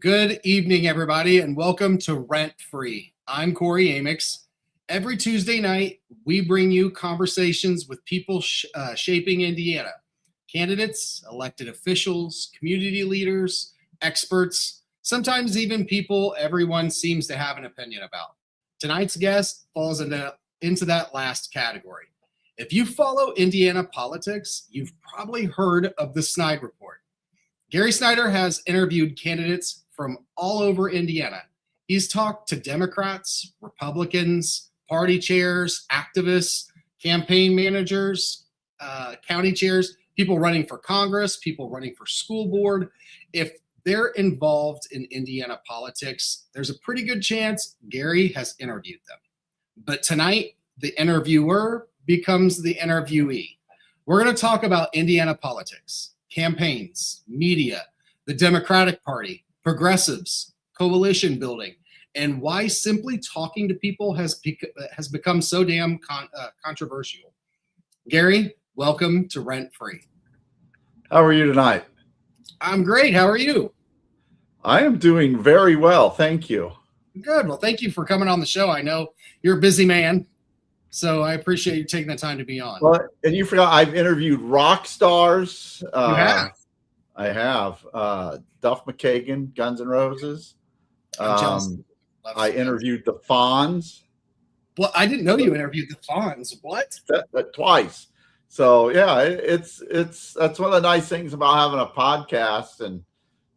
Good evening, everybody, and welcome to Rent Free. I'm Kory Amyx. Every Tuesday night, we bring you conversations with people shaping Indiana. Candidates, elected officials, community leaders, experts, sometimes even people everyone seems to have an opinion about. Tonight's guest falls into that last category. If you follow Indiana politics, you've probably heard of the SnydeReport. Gary Snyder has interviewed candidates from all over Indiana. He's talked to Democrats, Republicans, party chairs, activists, campaign managers, county chairs, people running for Congress, people running for school board. If they're involved in Indiana politics, there's a pretty good chance Gary has interviewed them. But tonight, the interviewer becomes the interviewee. We're going to talk about Indiana politics, campaigns, media, the Democratic Party, progressives, coalition building, and why simply talking to people has become so damn controversial. Gary, welcome to Rent Free. How are you tonight? I'm great. How are you? I am doing very well. Thank you. Good. Well, thank you for coming on the show. I know you're a busy man, so I appreciate you taking the time to be on. Well, and you forgot I've interviewed rock stars. You have? I have. Duff McKagan, Guns N' Roses. I interviewed the Fonz. Well, I didn't know you interviewed the Fonz. What? Twice. So yeah, it's that's one of the nice things about having a podcast and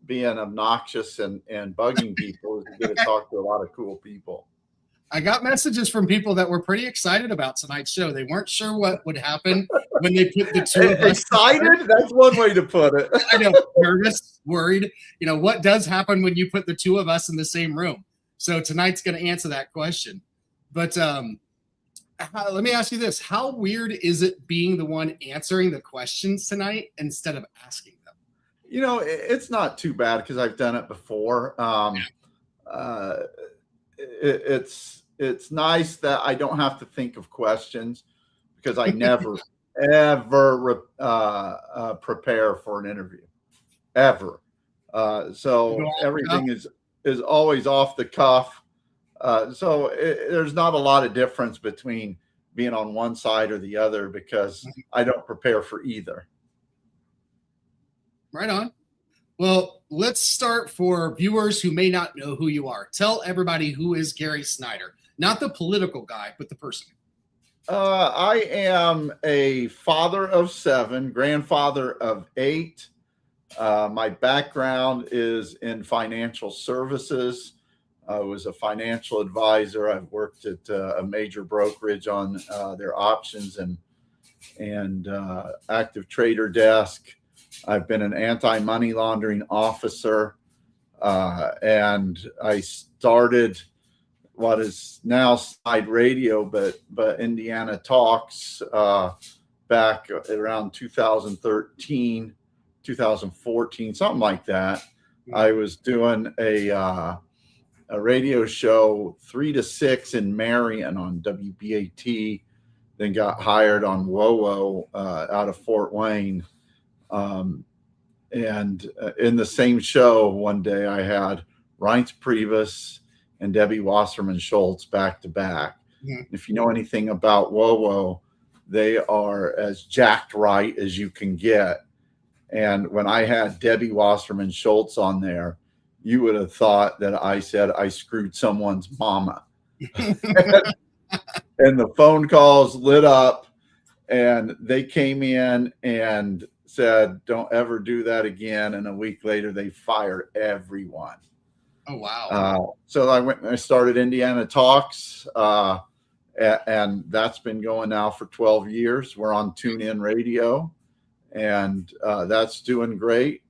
being obnoxious and bugging people is you get to talk to a lot of cool people. I got messages from people that were pretty excited about tonight's show. They weren't sure what would happen when they put the two of us. Excited? That's one way to put it. I know, nervous, worried. You know, what does happen when you put the two of us in the same room? So tonight's going to answer that question. But let me ask you this. How weird is it being the one answering the questions tonight instead of asking them? You know, it's not too bad because I've done it before. It's nice that I don't have to think of questions because I never, ever prepare for an interview, ever. So everything is always off the cuff. So there's not a lot of difference between being on one side or the other because I don't prepare for either. Right on. Well, let's start for viewers who may not know who you are. Tell everybody who is Gary Snyder, not the political guy, but the person. I am a father of 7, grandfather of 8. My background is in financial services. I was a financial advisor. I've worked at a major brokerage on their options and active trader desk. I've been an anti-money laundering officer, and I started what is now Snide Radio, but Indiana Talks back around 2013, 2014, something like that. I was doing a radio show 3 to 6 in Marion on WBAT, then got hired on WOWO out of Fort Wayne. And in the same show one day I had Reince Priebus and Debbie Wasserman Schultz back to back. If you know anything about WOWO, they are as jacked right as you can get. And when I had Debbie Wasserman Schultz on there, you would have thought that I said I screwed someone's mama. And the phone calls lit up and they came in and said, don't ever do that again. And a week later, they fired everyone. Oh, wow. So I went and I started Indiana Talks, and that's been going now for 12 years. We're on TuneIn Radio, and that's doing great.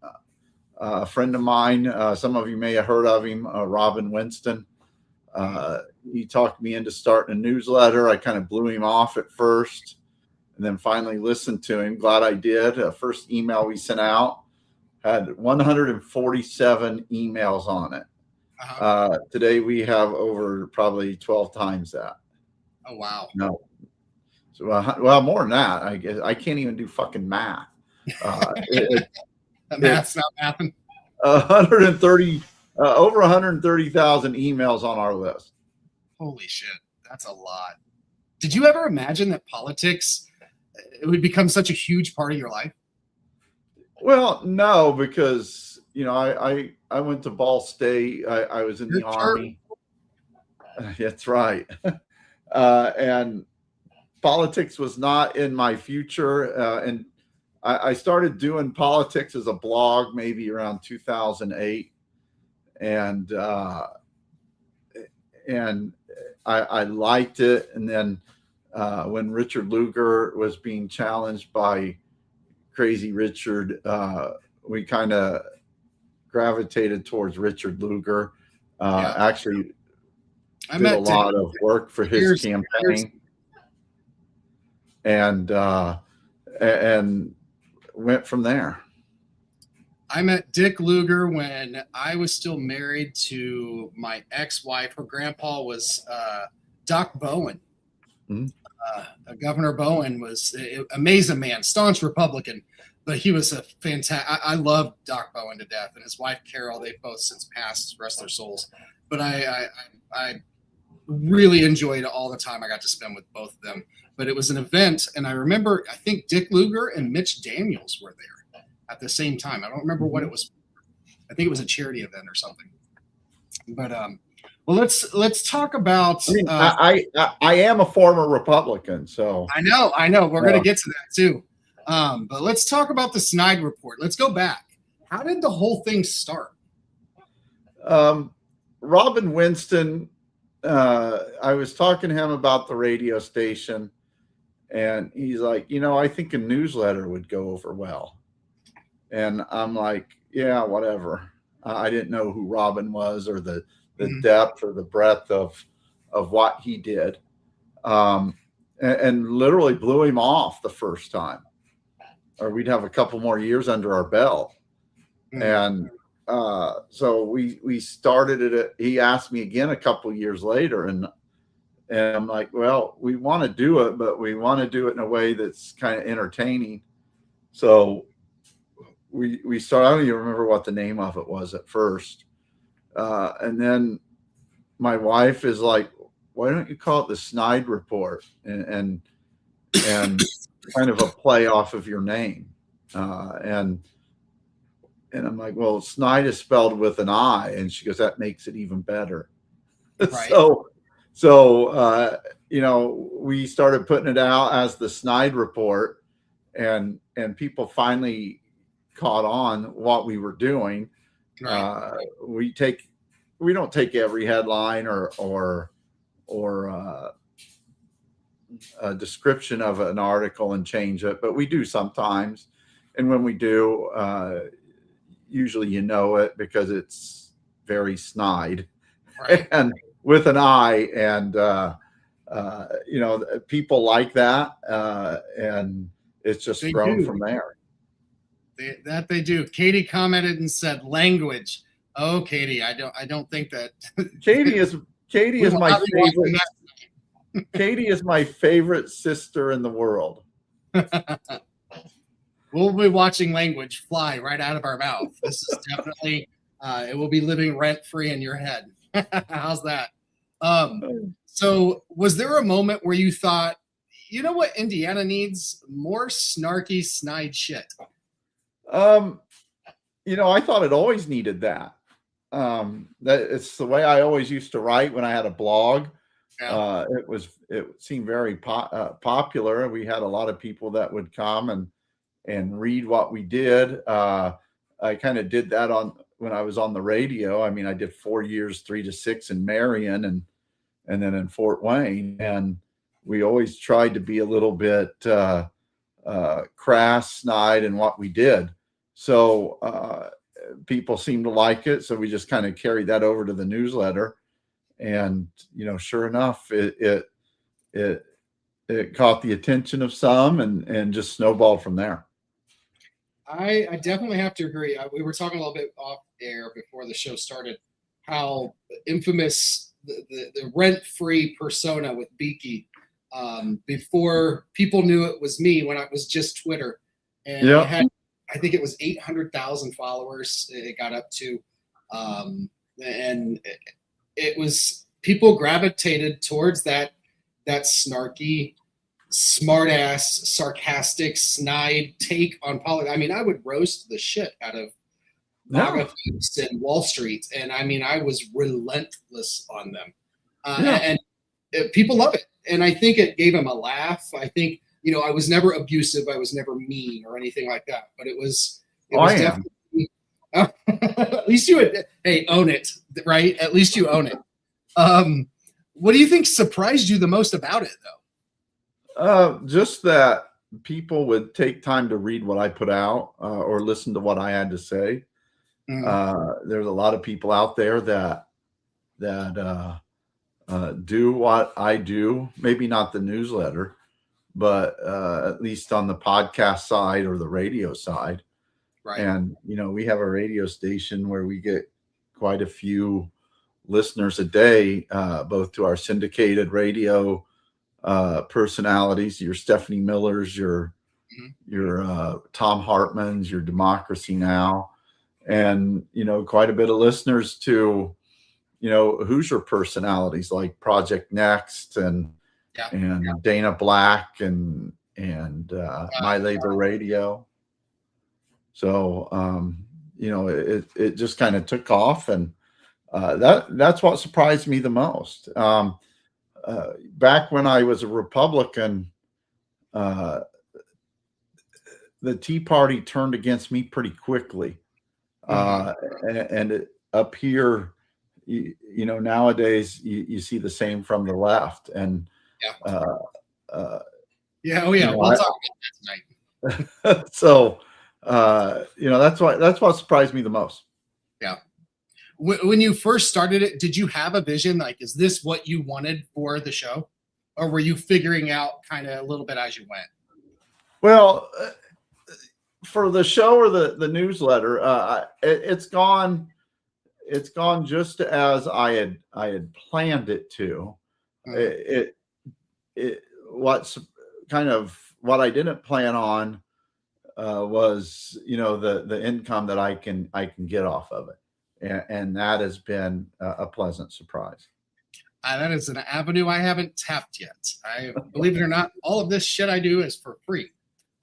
A friend of mine, some of you may have heard of him, Robin Winston. He talked me into starting a newsletter. I kind of blew him off at first, and then finally listened to him. Glad I did. First email we sent out had 147 emails on it. Today we have over probably 12 times that. Oh, wow. No. So, well, more than that. I guess I can't even do fucking math. Math's not mathing. 130 Over 130,000 emails on our list. Holy shit, that's a lot. Did you ever imagine that politics it would become such a huge part of your life? Well, no, because I went to Ball State. I was in the Army. That's right. And politics was not in my future. And I started doing politics as a blog maybe around 2008. And I liked it. And then when Richard Lugar was being challenged by Crazy Richard, we kind of gravitated towards Richard Lugar. Actually, I did a lot of work for his campaign, and went from there. I met Dick Lugar when I was still married to my ex-wife. Her grandpa was Doc Bowen. Mm-hmm. Governor Bowen was an amazing man, staunch Republican, but he was a fantastic. I love Doc Bowen to death, and his wife Carol. They've both since passed, rest their souls. But I really enjoyed all the time I got to spend with both of them. But it was an event, and I remember I think Dick Lugar and Mitch Daniels were there at the same time. I don't remember what it was. I think it was a charity event or something. But well, let's talk about. I am a former Republican, so I know. We're going to get to that too. But let's talk about the SnydeReport. Let's go back. How did the whole thing start? Robin Winston. I was talking to him about the radio station, and he's like, I think a newsletter would go over well. And I'm like, yeah, whatever. I didn't know who Robin was or the depth or the breadth of what he did, and literally blew him off the first time, or we'd have a couple more years under our belt. And so we started it. He asked me again a couple years later, and I'm like, well, we want to do it, but we want to do it in a way that's kind of entertaining. So we started. I don't even remember what the name of it was at first. And then my wife is like, why don't you call it the SnydeReport and kind of a play off of your name. And I'm like, well, Snyde is spelled with an I. And she goes, that makes it even better. Right. So we started putting it out as the SnydeReport, and people finally caught on what we were doing. Right. We don't take every headline or a description of an article and change it, but we do sometimes. And when we do, usually it because it's very snide, right, and with an I, and people like that, and it's just grown from there. They do. Katie commented and said language. Oh, Katie, I don't think that. Katie is my favorite. Katie is my favorite sister in the world. We'll be watching language fly right out of our mouth. This is definitely it will be living rent free in your head. How's that? So was there a moment where you thought, you know what Indiana needs? More snarky Snyde shit? I thought it always needed that. That it's the way I always used to write when I had a blog. Yeah. It seemed very popular. We had a lot of people that would come and read what we did. I kind of did that when I was on the radio. I mean, I did 4 years, 3 to 6 in Marion and then in Fort Wayne. And we always tried to be a little bit crass, snide in what we did. So people seemed to like it. So we just kind of carried that over to the newsletter. And, sure enough, it caught the attention of some and just snowballed from there. I definitely have to agree. We were talking a little bit off air before the show started, how infamous the rent-free persona with Beaky, before people knew it was me, when it was just Twitter. And it had, I think it was 800,000 followers it got up to. and it was people gravitated towards that snarky, smart ass, sarcastic, snide take on politics. I mean, I would roast the shit out of MAGA folks and Wall Street, and I mean, I was relentless on them, and people love it. And I think it gave them a laugh. I think, I was never abusive, I was never mean or anything like that, but it was definitely. At least you would, hey, own it, right? At least you own it. What do you think surprised you the most about it, though? Just that people would take time to read what I put out or listen to what I had to say. There's a lot of people out there that do what I do, maybe not the newsletter, but at least on the podcast side or the radio side. Right. And, we have a radio station where we get quite a few listeners a day, both to our syndicated radio personalities, your Stephanie Millers, your Tom Hartmans, your Democracy Now, and, quite a bit of listeners to, Hoosier personalities like Project Next and Dana Black and My Labor Radio. So, it just kind of took off, and that's what surprised me the most. Back when I was a Republican, the Tea Party turned against me pretty quickly. And up here, nowadays you see the same from the left. And we'll talk about that tonight. So, that's what surprised me the most. Yeah. When you first started it, did you have a vision? Like, is this what you wanted for the show? Or were you figuring out kind of a little bit as you went? Well, for the show or the newsletter, it's gone just as I had planned it to. What's kind of what I didn't plan on was, the income that I can get off of it. And that has been a pleasant surprise. That is an avenue I haven't tapped yet. I believe it or not, all of this shit I do is for free.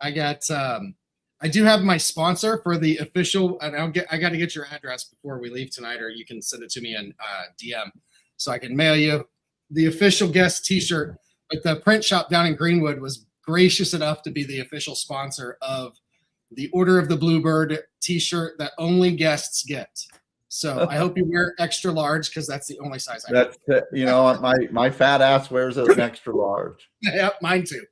I do have my sponsor for the official, and I got to get your address before we leave tonight, or you can send it to me in DM so I can mail you the official guest T-shirt. But the print shop down in Greenwood was gracious enough to be the official sponsor of the Order of the Bluebird T-shirt that only guests get. So I hope you wear extra large, because that's the only size I have. My fat ass wears an extra large. Yep, mine too.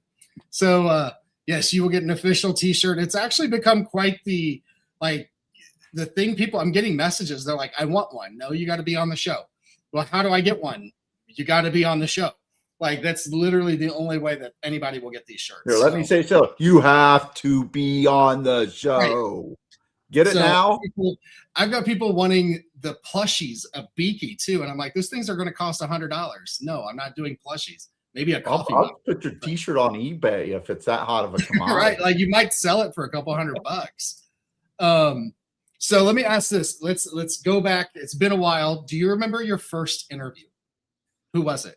So yes, you will get an official T-shirt. It's actually become quite the thing. People, I'm getting messages. They're like, I want one. No, you got to be on the show. Well, how do I get one? You got to be on the show. Like, that's literally the only way that anybody will get these shirts. Here, let me say so. You have to be on the show. Right. Get it now? I've got people wanting the plushies of Beaky too. And I'm like, those things are going to cost $100. No, I'm not doing plushies. Maybe a coffee mug. I'll put your T-shirt on eBay if it's that hot of a commodity. Right. Like, you might sell it for a couple $100. So let me ask this. Let's go back. It's been a while. Do you remember your first interview? Who was it?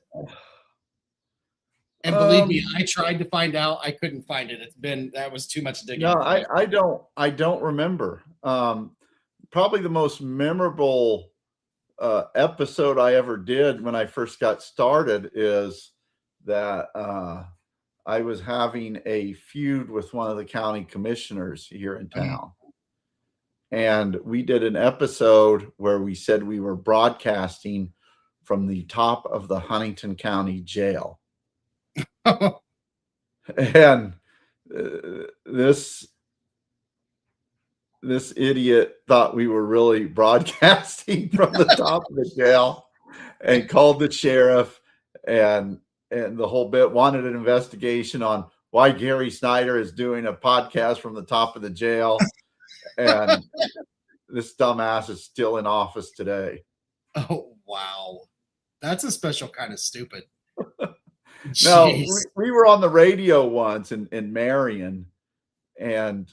And believe me, I tried to find out. I couldn't find it. That was too much digging. No, I don't remember. Probably the most memorable episode I ever did when I first got started is that I was having a feud with one of the county commissioners here in town. And we did an episode where we said we were broadcasting from the top of the Huntington County Jail. And this idiot thought we were really broadcasting from the top of the jail and called the sheriff, and the whole bit, wanted an investigation on why Gary Snyder is doing a podcast from the top of the jail. And this dumbass is still in office today. Oh, wow. That's a special kind of stupid. No, we were on the radio once in Marion, and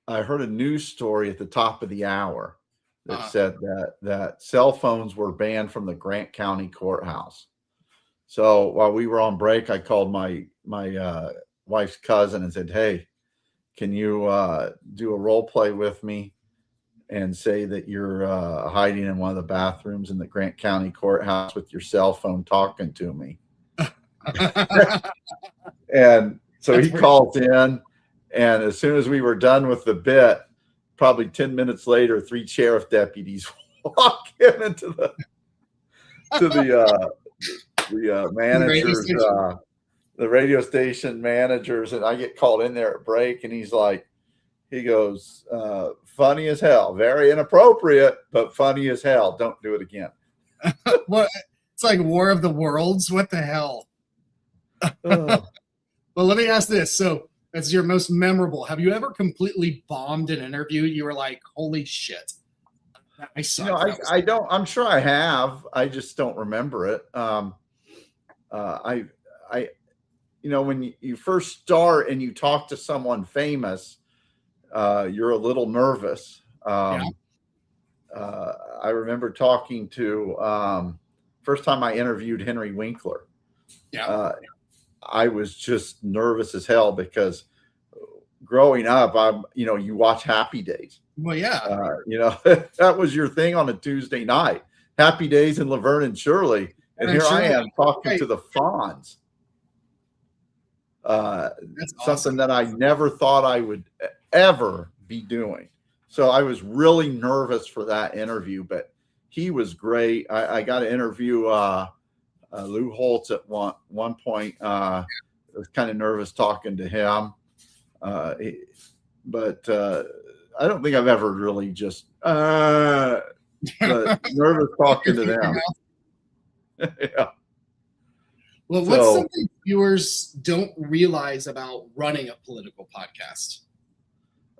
I heard a news story at the top of the hour that said that cell phones were banned from the Grant County courthouse. So while we were on break, I called my wife's cousin and said, "Hey, can you do a role play with me and say that you're hiding in one of the bathrooms in the Grant County courthouse with your cell phone talking to me?" And so he calls in, and as soon as we were done with the bit, probably 10 minutes later, 3 sheriff deputies walk into the managers, the radio station managers, and I get called in there at break, and he goes, "Funny as hell, very inappropriate, but funny as hell. Don't do it again." Well, it's like War of the Worlds. What the hell? Well, let me ask this. So that's your most memorable. Have you ever completely bombed an interview? You were like, "Holy shit, I suck." I don't. I'm sure I have. I just don't remember it. When you first start and you talk to someone famous, you're a little nervous. I remember talking to first time I interviewed Henry Winkler. I was just nervous as hell because growing up, you watch Happy Days. Well, yeah. That was your thing on a Tuesday night. Happy Days and Laverne and Shirley. And here I am talking to the Fonz. That's something that I never thought I would ever be doing. So I was really nervous for that interview, but he was great. I got to interview Lou Holtz at one point. I was kind of nervous talking to him. But I don't think I've ever really just but nervous talking to them. Yeah. Well, what's something viewers don't realize about running a political podcast?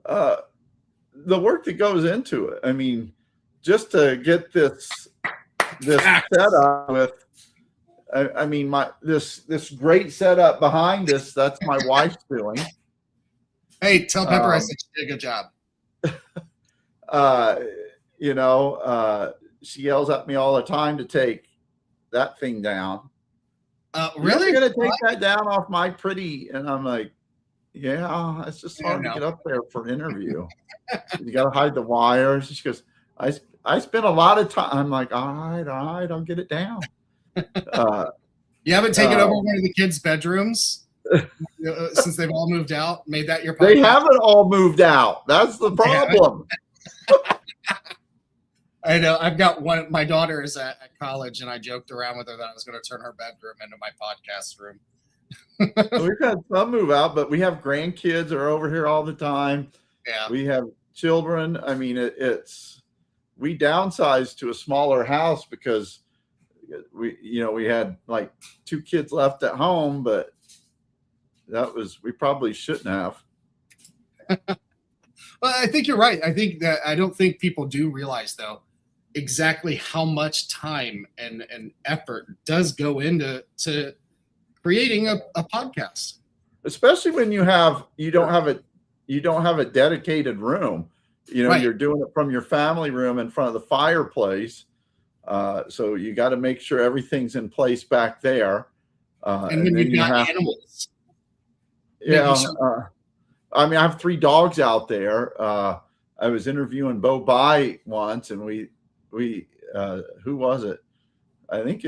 The work that goes into it. I mean, just to get this setup with, I mean, this great setup behind us. That's my wife's doing. Hey, tell Pepper I said she did a good job. She yells at me all the time to take that thing down. Really? You're going to take that down off my pretty? And I'm like, yeah, it's just hard to get up there for an interview. You got to hide the wires. She goes, I spent a lot of time. I'm like, all right, I'll get it down. You haven't taken over one of the kids' bedrooms since they've all moved out? Made that your podcast? They haven't all moved out. That's the problem. I know. I've got one. My daughter is at college, and I joked around with her that I was going to turn her bedroom into my podcast room. We've had some move out, but we have grandkids are over here all the time. Yeah. We have children. I mean, we downsized to a smaller house because we had like 2 kids left at home, but we probably shouldn't have. Well, I think you're right. I don't think people do realize though exactly how much time and effort does go into creating a podcast, especially when you don't have a dedicated room. You're doing it from your family room in front of the fireplace. So you got to make sure everything's in place back there. And then you've got animals. Yeah. I mean, I have 3 dogs out there. I was interviewing Bo Bai once, and we who was it? I think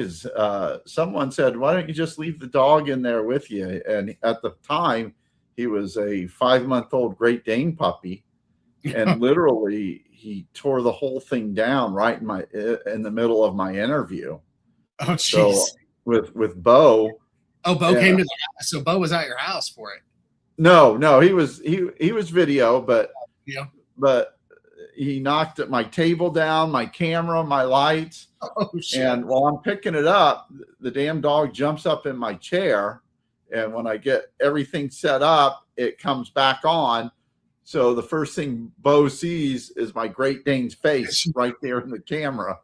someone said, "Why don't you just leave the dog in there with you?" And at the time, he was a 5-month-old Great Dane puppy, and literally he tore the whole thing down right in the middle of my interview. Oh, jeez. So with Bo. Oh, Bo came to the house. So Bo was at your house for it. No, he was video, but yeah. But he knocked my table down, my camera, my lights. Oh, shit. And while I'm picking it up, the damn dog jumps up in my chair. And when I get everything set up, it comes back on. So the first thing Bo sees is my Great Dane's face right there in the camera.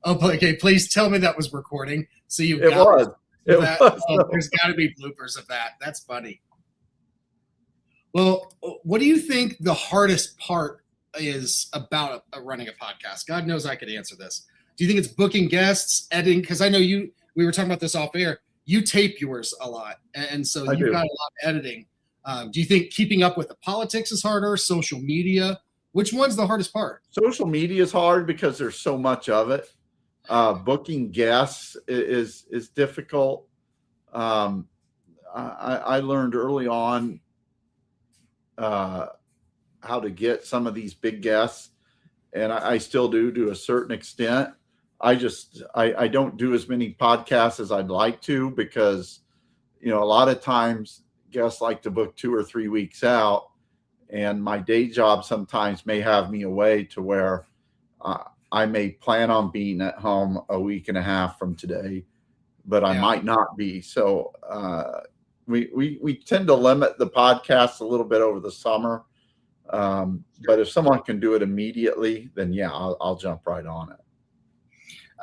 Oh, okay. Please tell me that was recording. So It was. There's got to be bloopers of that. That's funny. Well, what do you think the hardest part is about running a podcast? God knows I could answer this. Do you think it's booking guests, editing? Because I know we were talking about this off air. You tape yours a lot, and so I you've do. got a lot of editing. Do you think keeping up with the politics is harder? Social media? Which one's the hardest part? Social media is hard because there's so much of it. Booking guests is difficult. I learned early on how to get some of these big guests, and I still do to a certain extent. I don't do as many podcasts as I'd like to, because a lot of times guests like to book 2 or 3 weeks out, and my day job sometimes may have me away to where I may plan on being at home a week and a half from today, but I might not be. So we tend to limit the podcast a little bit over the summer. But if someone can do it immediately, then yeah, I'll jump right on it.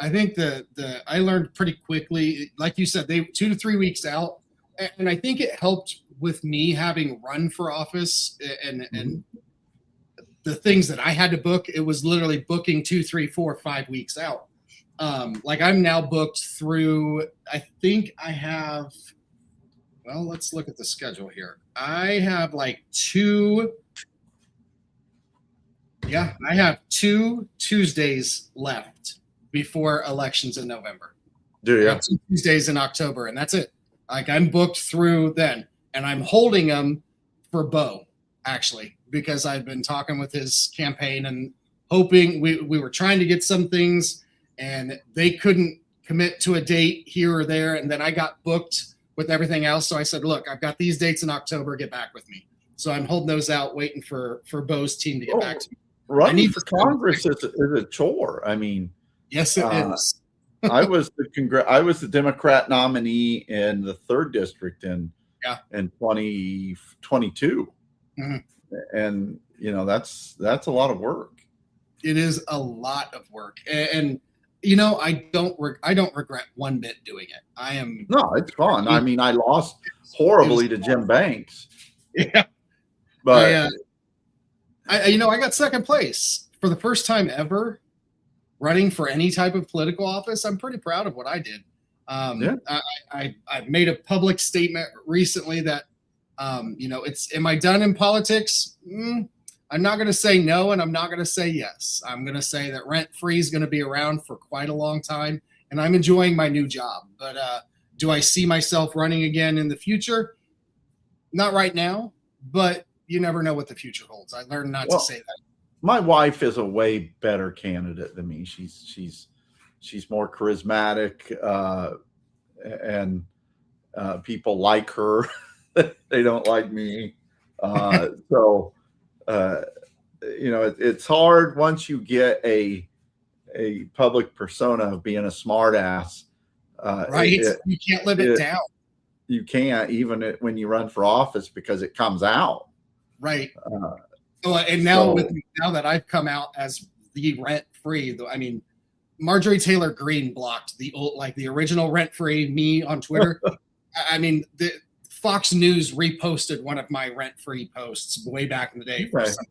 I think I learned pretty quickly, like you said, they 2 to 3 weeks out, and I think it helped with me having run for office and the things that I had to book. It was literally booking 2, 3, 4, 5 weeks out. Like I'm now booked through. I think I have. Well, let's look at the schedule here. I have like 2. Yeah, I have 2 Tuesdays left before elections in November. Do you? 2 Tuesdays in October, and that's it. Like I'm booked through then, and I'm holding them for Bo, actually, because I've been talking with his campaign and hoping we were trying to get some things, and they couldn't commit to a date here or there, and then I got booked with everything else. So I said, look, I've got these dates in October, get back with me. So I'm holding those out, waiting for Bo's team to get back to me. Running for Congress is a chore. I mean, yes, it is. I was the Democrat nominee in the 3rd district in 2022, and that's a lot of work. It is a lot of work, and I don't regret one bit doing it. No, it's fun. I mean, I lost horribly to Jim Banks. Yeah, but I got 2nd place for the first time ever running for any type of political office. I'm pretty proud of what I did. I made a public statement recently that, am I done in politics? I'm not going to say no, and I'm not going to say yes. I'm going to say that rent free is going to be around for quite a long time, and I'm enjoying my new job. But do I see myself running again in the future? Not right now, but you never know what the future holds. I learned not to say that. My wife is a way better candidate than me. She's more charismatic, and people like her. They don't like me. So it's hard once you get a public persona of being a smart ass. Right. You can't live it down. You can't, even when you run for office, because it comes out. Right. And now now that I've come out as the rent free, I mean, Marjorie Taylor Greene blocked the original rent free me on Twitter. I mean, the Fox News reposted one of my rent free posts way back in the day for something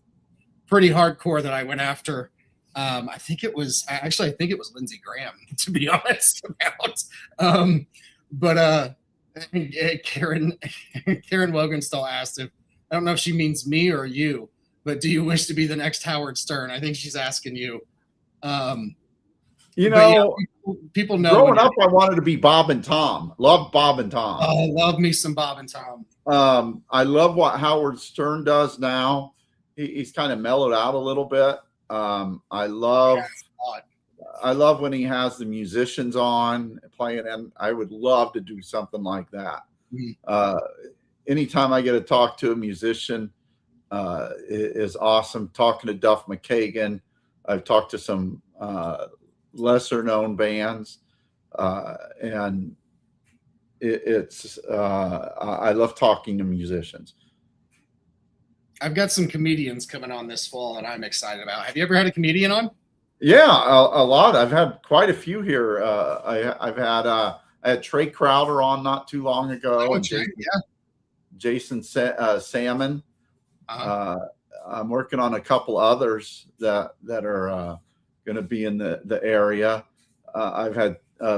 pretty hardcore that I went after. I think it was Lindsey Graham, to be honest about. But Karen Wogenstall asked if, I don't know if she means me or you, but do you wish to be the next Howard Stern? I think she's asking you. People know. Growing up, I wanted to be Bob and Tom. Love Bob and Tom. Oh, love me some Bob and Tom. I love what Howard Stern does now. He's kind of mellowed out a little bit. I love when he has the musicians on playing, and I would love to do something like that. Anytime I get to talk to a musician, is awesome. Talking to Duff McKagan, I've talked to some lesser known bands, and I love talking to musicians. I've got some comedians coming on this fall that I'm excited about. Have you ever had a comedian on? Yeah, a lot. I've had quite a few here. I had Trey Crowder on not too long ago, and Jason Salmon I'm working on a couple others that are going to be in the area. I've had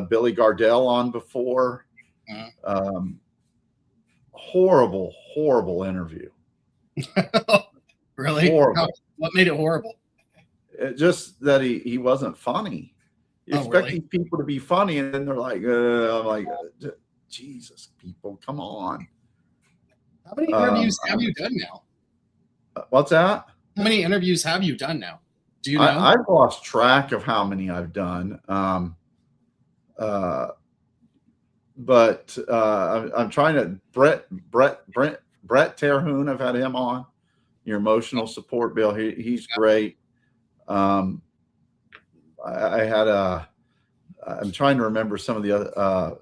Billy Gardell on before. Horrible interview. Really? Horrible. What made it horrible? Just that he wasn't funny. You're expecting really? people to be funny, and then they're like, I'm like, Jesus, people, come on. How many interviews have you done now? What's that? How many interviews have you done now? Do you know? I've lost track of how many I've done. But I'm trying to Brett Terhune. I've had him on. Your emotional support, Bill. He's great. I had I'm trying to remember some of the other.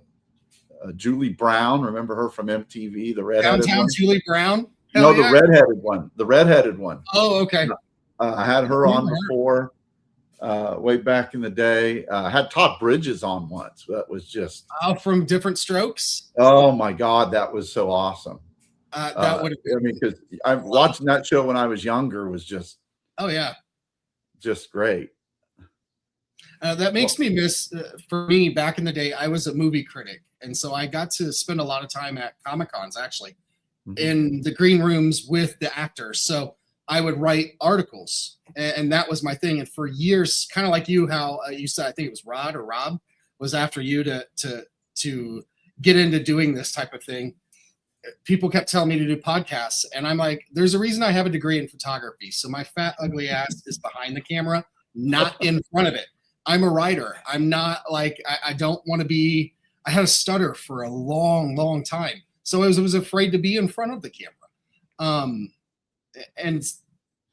Julie Brown, remember her from MTV, the redheaded Downtown one? Julie Brown. No, the redheaded one. The redheaded one. Oh, okay. I had her on before, way back in the day. I had Todd Bridges on once. That was just from Different Strokes. Oh my God, that was so awesome. That would. I mean, because I'm watching that show when I was younger was just. Oh yeah. Just great. That makes me miss. For me, back in the day, I was a movie critic, and so I got to spend a lot of time at Comic-Cons, actually, in the green rooms with the actors. So I would write articles, and that was my thing. And for years, kind of like you, how you said, I think it was Rod or Rob was after you to get into doing this type of thing. People kept telling me to do podcasts, and I'm like, there's a reason I have a degree in photography. So my fat, ugly ass is behind the camera, not in front of it. I'm a writer. I'm not like, I don't want to be, I had a stutter for a long time. So I was afraid to be in front of the camera. And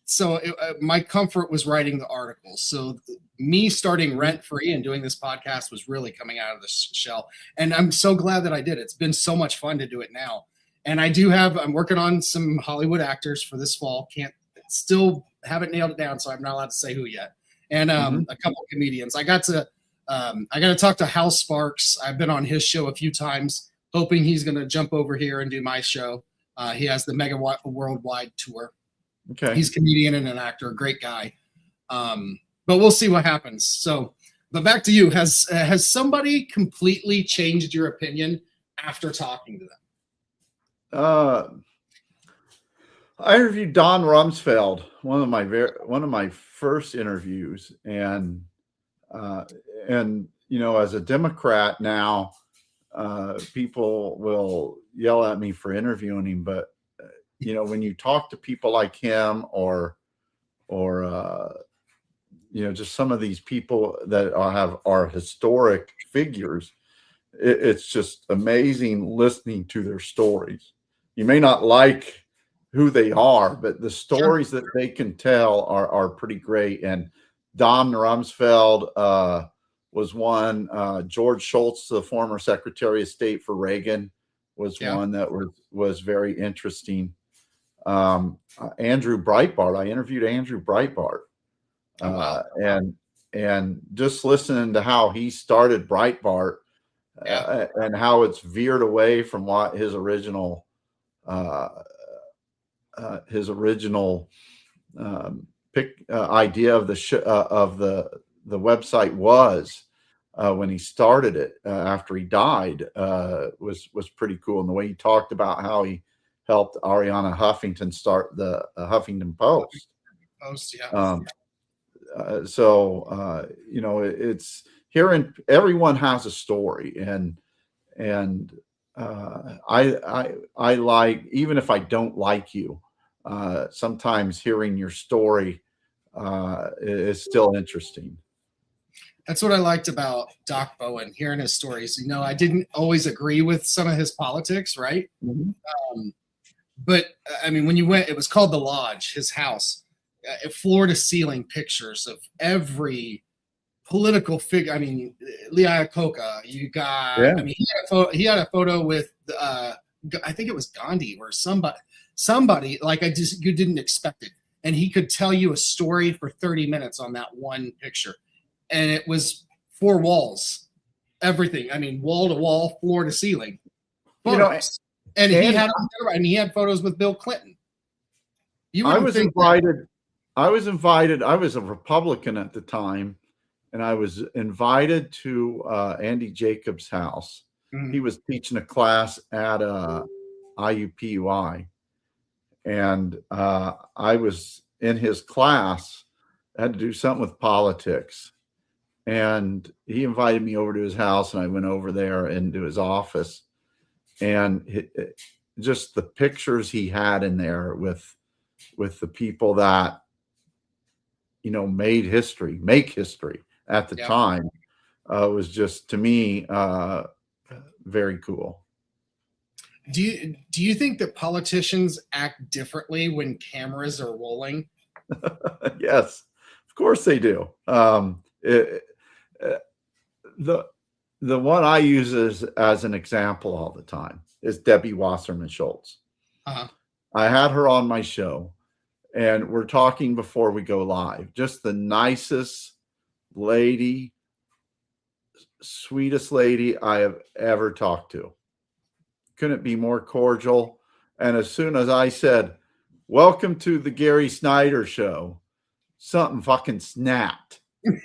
so my comfort was writing the articles. So me starting Rent Free and doing this podcast was really coming out of the shell. And I'm so glad that I did. It's been so much fun to do it now. And I'm working on some Hollywood actors for this fall. Still haven't nailed it down, so I'm not allowed to say who yet. And a couple of comedians. I got to talk to Hal Sparks. I've been on his show a few times, hoping he's going to jump over here and do my show. He has the Mega Worldwide Tour. Okay. He's a comedian and an actor, a great guy. But we'll see what happens. So, but back to you. Has somebody completely changed your opinion after talking to them? I interviewed Don Rumsfeld, one of my first interviews, and you know, as a Democrat now, people will yell at me for interviewing him, but you know, when you talk to people like him or you know, just some of these people that are historic figures, it's just amazing listening to their stories. You may not like who they are, but the stories that they can tell are pretty great. And Don Rumsfeld was one. George Shultz, the former Secretary of State for Reagan, was one that was very interesting. Andrew Breitbart. I interviewed Andrew Breitbart, and just listening to how he started Breitbart and how it's veered away from what his original idea of the website was when he started it after he died was pretty cool. And the way he talked about how he helped Arianna Huffington start the Huffington Post. So you know, it's here, everyone has a story, and I like, even if I don't like you, sometimes hearing your story is still interesting. That's what I liked about Doc Bowen, hearing his stories. You know, I didn't always agree with some of his politics, right? But I mean, when you went, it was called The Lodge, his house, floor to ceiling pictures of every political figure. I mean, Lee Iacocca, you got, I mean, he had a photo with, I think it was Gandhi or somebody like you didn't expect it. And he could tell you a story for 30 minutes on that one picture. And it was 4 walls, everything. I mean, wall to wall, floor to ceiling. Photos. You know, and he had photos with Bill Clinton. You I wouldn't was think invited. I was invited. I was a Republican at the time, and I was invited to Andy Jacobs' house. that. He was teaching a class at IUPUI, and I was in his class. I had to do something with politics, and he invited me over to his house, and I went over there into his office, and just the pictures he had in there with the people that make history at the Yep. time was just, to me, very cool. Do you think that politicians act differently when cameras are rolling? Yes, of course they do. The one I use as an example all the time is Debbie Wasserman Schultz. Uh-huh. I had her on my show, and we're talking before we go live. Just the nicest lady, sweetest lady I have ever talked to. Couldn't be more cordial. And as soon as I said, "Welcome to the Gary Snyder show," something fucking snapped.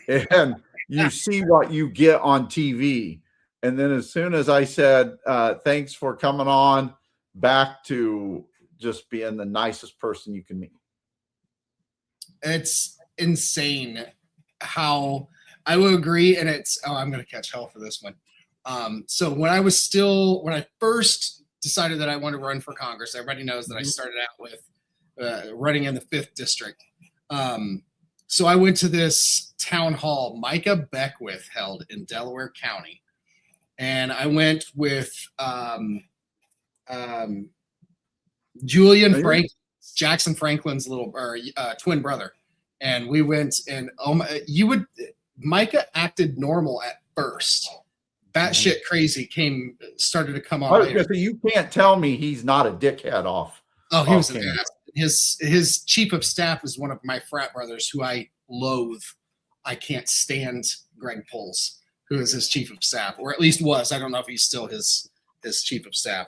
And you see what you get on TV. And then as soon as I said, "Thanks for coming on," back to just being the nicest person you can meet. It's insane how I will agree. And I'm going to catch hell for this one. So when I first decided that I wanted to run for Congress, everybody knows that I started out with running in the 5th district. So I went to this town hall Micah Beckwith held in Delaware County. And I went with Julian Frank, Jackson Franklin's twin brother. And we went, and Micah acted normal at first. Batshit crazy started to come on later. You can't tell me he's not a dickhead off. Oh, he was an ass. His chief of staff is one of my frat brothers who I loathe. I can't stand Greg Pulse, who is his chief of staff, or at least was. I don't know if he's still his chief of staff.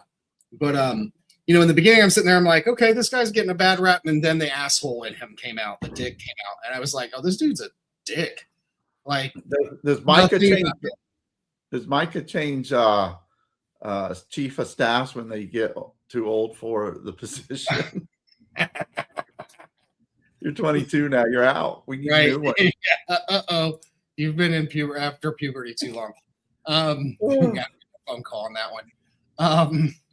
But in the beginning, I'm sitting there, I'm like, okay, this guy's getting a bad rap, and then the asshole in him came out, the dick came out, and I was like, oh, this dude's a dick. Like, does Micah change? Does Micah change chief of staffs when they get too old for the position? You're 22 now. You're out. We need a new one. Uh-oh. You've been in after puberty too long. Got a phone call on that one.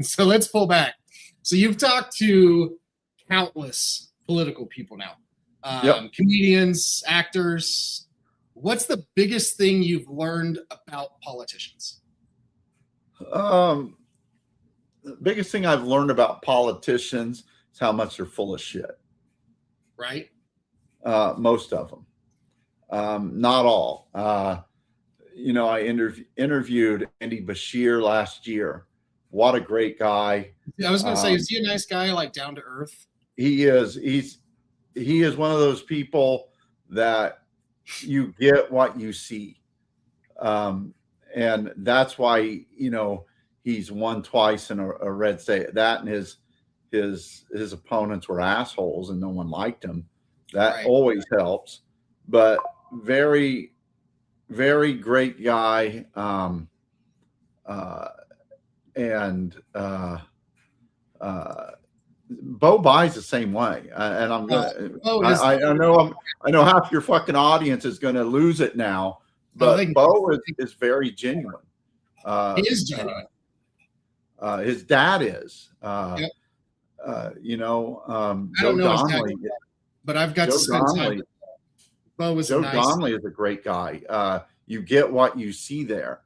So let's pull back. So you've talked to countless political people now. Comedians, actors. What's the biggest thing you've learned about politicians? The biggest thing I've learned about politicians is how much they're full of shit. Right? Most of them. Not all. I interviewed Andy Bashir last year. What a great guy. I was going to say, is he a nice guy, like down to earth? He is. He is one of those people that you get what you see. And that's why, he's won twice in a red state. That and his opponents were assholes and no one liked him. That always helps. But very, very great guy. Bo Bye's the same way, and I'm gonna. I know half your fucking audience is going to lose it now, but Bo is very genuine. He is genuine. His dad is. Yep. Joe Donnelly, but I've got to spend time. Bo was Joe Donnelly is a great guy. You get what you see there.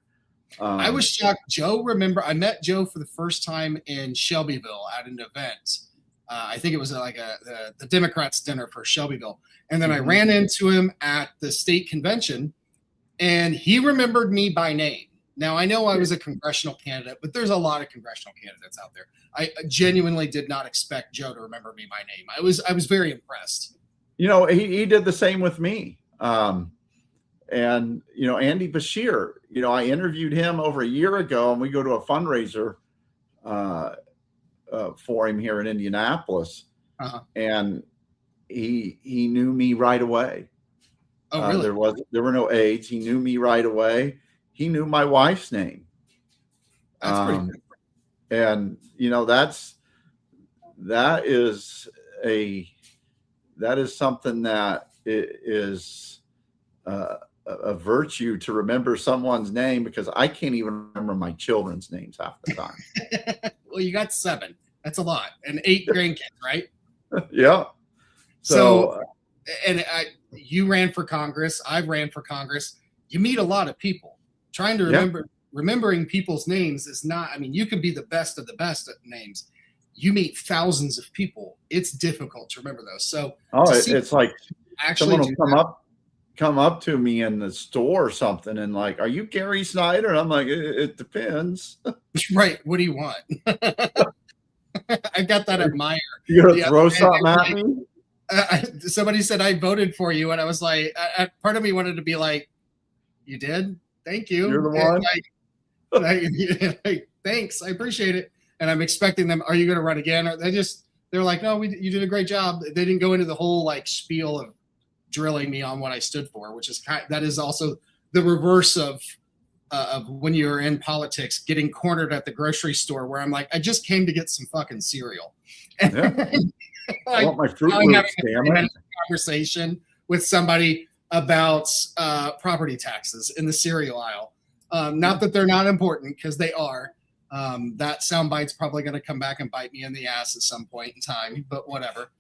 I was shocked. I met Joe for the first time in Shelbyville at an event. I think it was like the Democrats dinner for Shelbyville. And then I ran into him at the state convention, and he remembered me by name. Now, I know I was a congressional candidate, but there's a lot of congressional candidates out there. I genuinely did not expect Joe to remember me by name. I was very impressed. He did the same with me. And, Andy Bashir, I interviewed him over a year ago, and we go to a fundraiser for him here in Indianapolis. Uh-huh. And he knew me right away. Oh, really? There were no aides. He knew me right away. He knew my wife's name. That's pretty good. And that is something that is a virtue, to remember someone's name, because I can't even remember my children's names half the time. Well, you got 7. That's a lot, and 8 grandkids, right? Yeah. So and you ran for Congress. I've ran for Congress. You meet a lot of people. Trying to remembering people's names is not. I mean, you can be the best of the best at names. You meet thousands of people. It's difficult to remember those. So it's like actually someone will come up to me in the store or something and like, "Are you Gary Snyder?" And I'm like, it depends. Right. What do you want? I got that at Meyer. You're gonna throw something at me? Somebody said I voted for you, and I was like, part of me wanted to be like, "You did? Thank you. You're the one." Like, thanks, I appreciate it. And I'm expecting them. Are you going to run again? Or they're like, no, you did a great job. They didn't go into the whole like spiel of drilling me on what I stood for, which is that is also the reverse of when you're in politics, getting cornered at the grocery store, where I'm like, I just came to get some fucking cereal. Yeah. I want my Fruit Loops, damn it. Conversation with somebody about property taxes in the cereal aisle. Not that they're not important, because they are. That soundbite's probably going to come back and bite me in the ass at some point in time, but whatever.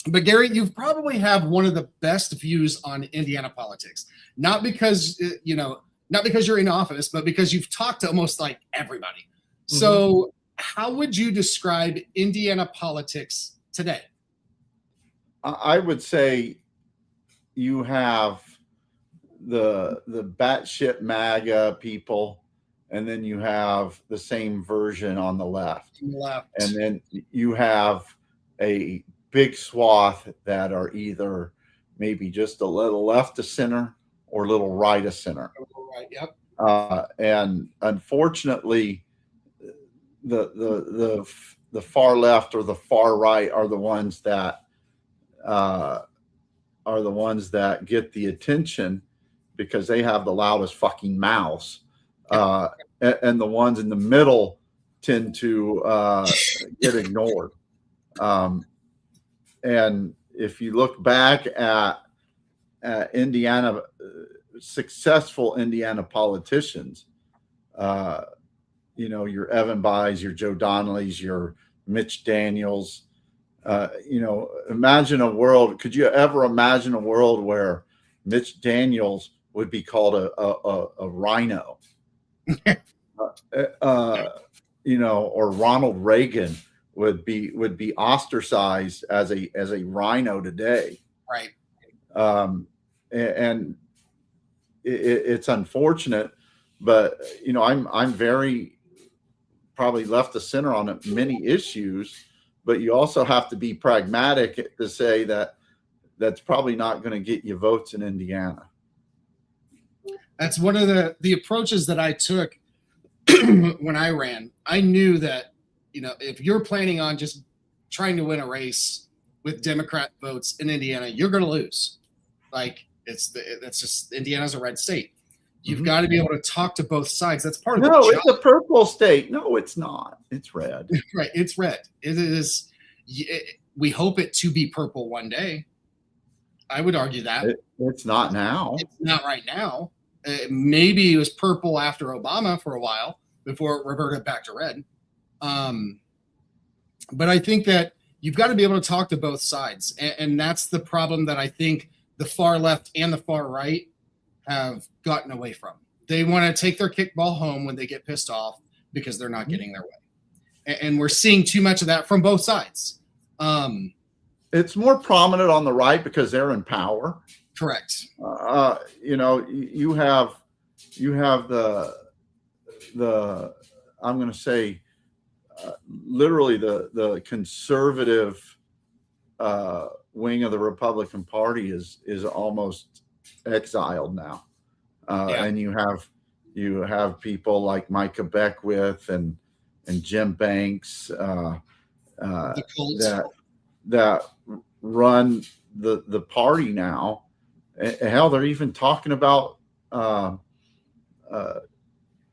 But Gary, you probably have one of the best views on Indiana politics, not because you're in office, but because you've talked to almost like everybody. Mm-hmm. So how would you describe Indiana politics today? I would say you have the batshit MAGA people, and then you have the same version on the left. And then you have a big swath that are either maybe just a little left of center or a little right of center. Right, yep. And unfortunately, the far left or the far right are the ones that get the attention, because they have the loudest fucking mouths. And the ones in the middle tend to get ignored. And if you look back at Indiana, successful Indiana politicians, your Evan Bayes, your Joe Donnellys, your Mitch Daniels, imagine a world. Could you ever imagine a world where Mitch Daniels would be called a rhino? Or Ronald Reagan would be ostracized as a rhino today. Right. And it's unfortunate, but I'm very probably left of center on many issues, but you also have to be pragmatic to say that that's probably not going to get you votes in Indiana. That's one of the approaches that I took when I ran. I knew that, if you're planning on just trying to win a race with Democrat votes in Indiana, you're going to lose. Like that's just, Indiana's a red state. You've got to be able to talk to both sides. That's part of the job. It's a purple state. No, it's not. It's red. Right. It's red. It is. We hope it to be purple one day. I would argue that. It's not now. It's not right now. Maybe it was purple after Obama for a while before it reverted back to red. But I think that you've got to be able to talk to both sides. And that's the problem that I think the far left and the far right have gotten away from. They want to take their kickball home when they get pissed off because they're not getting their way. And we're seeing too much of that from both sides. It's more prominent on the right because they're in power. Correct. You have the I'm going to say literally the conservative wing of the Republican Party is almost exiled now, and you have people like Micah Beckwith and Jim Banks that run the party now. Hell, they're even talking about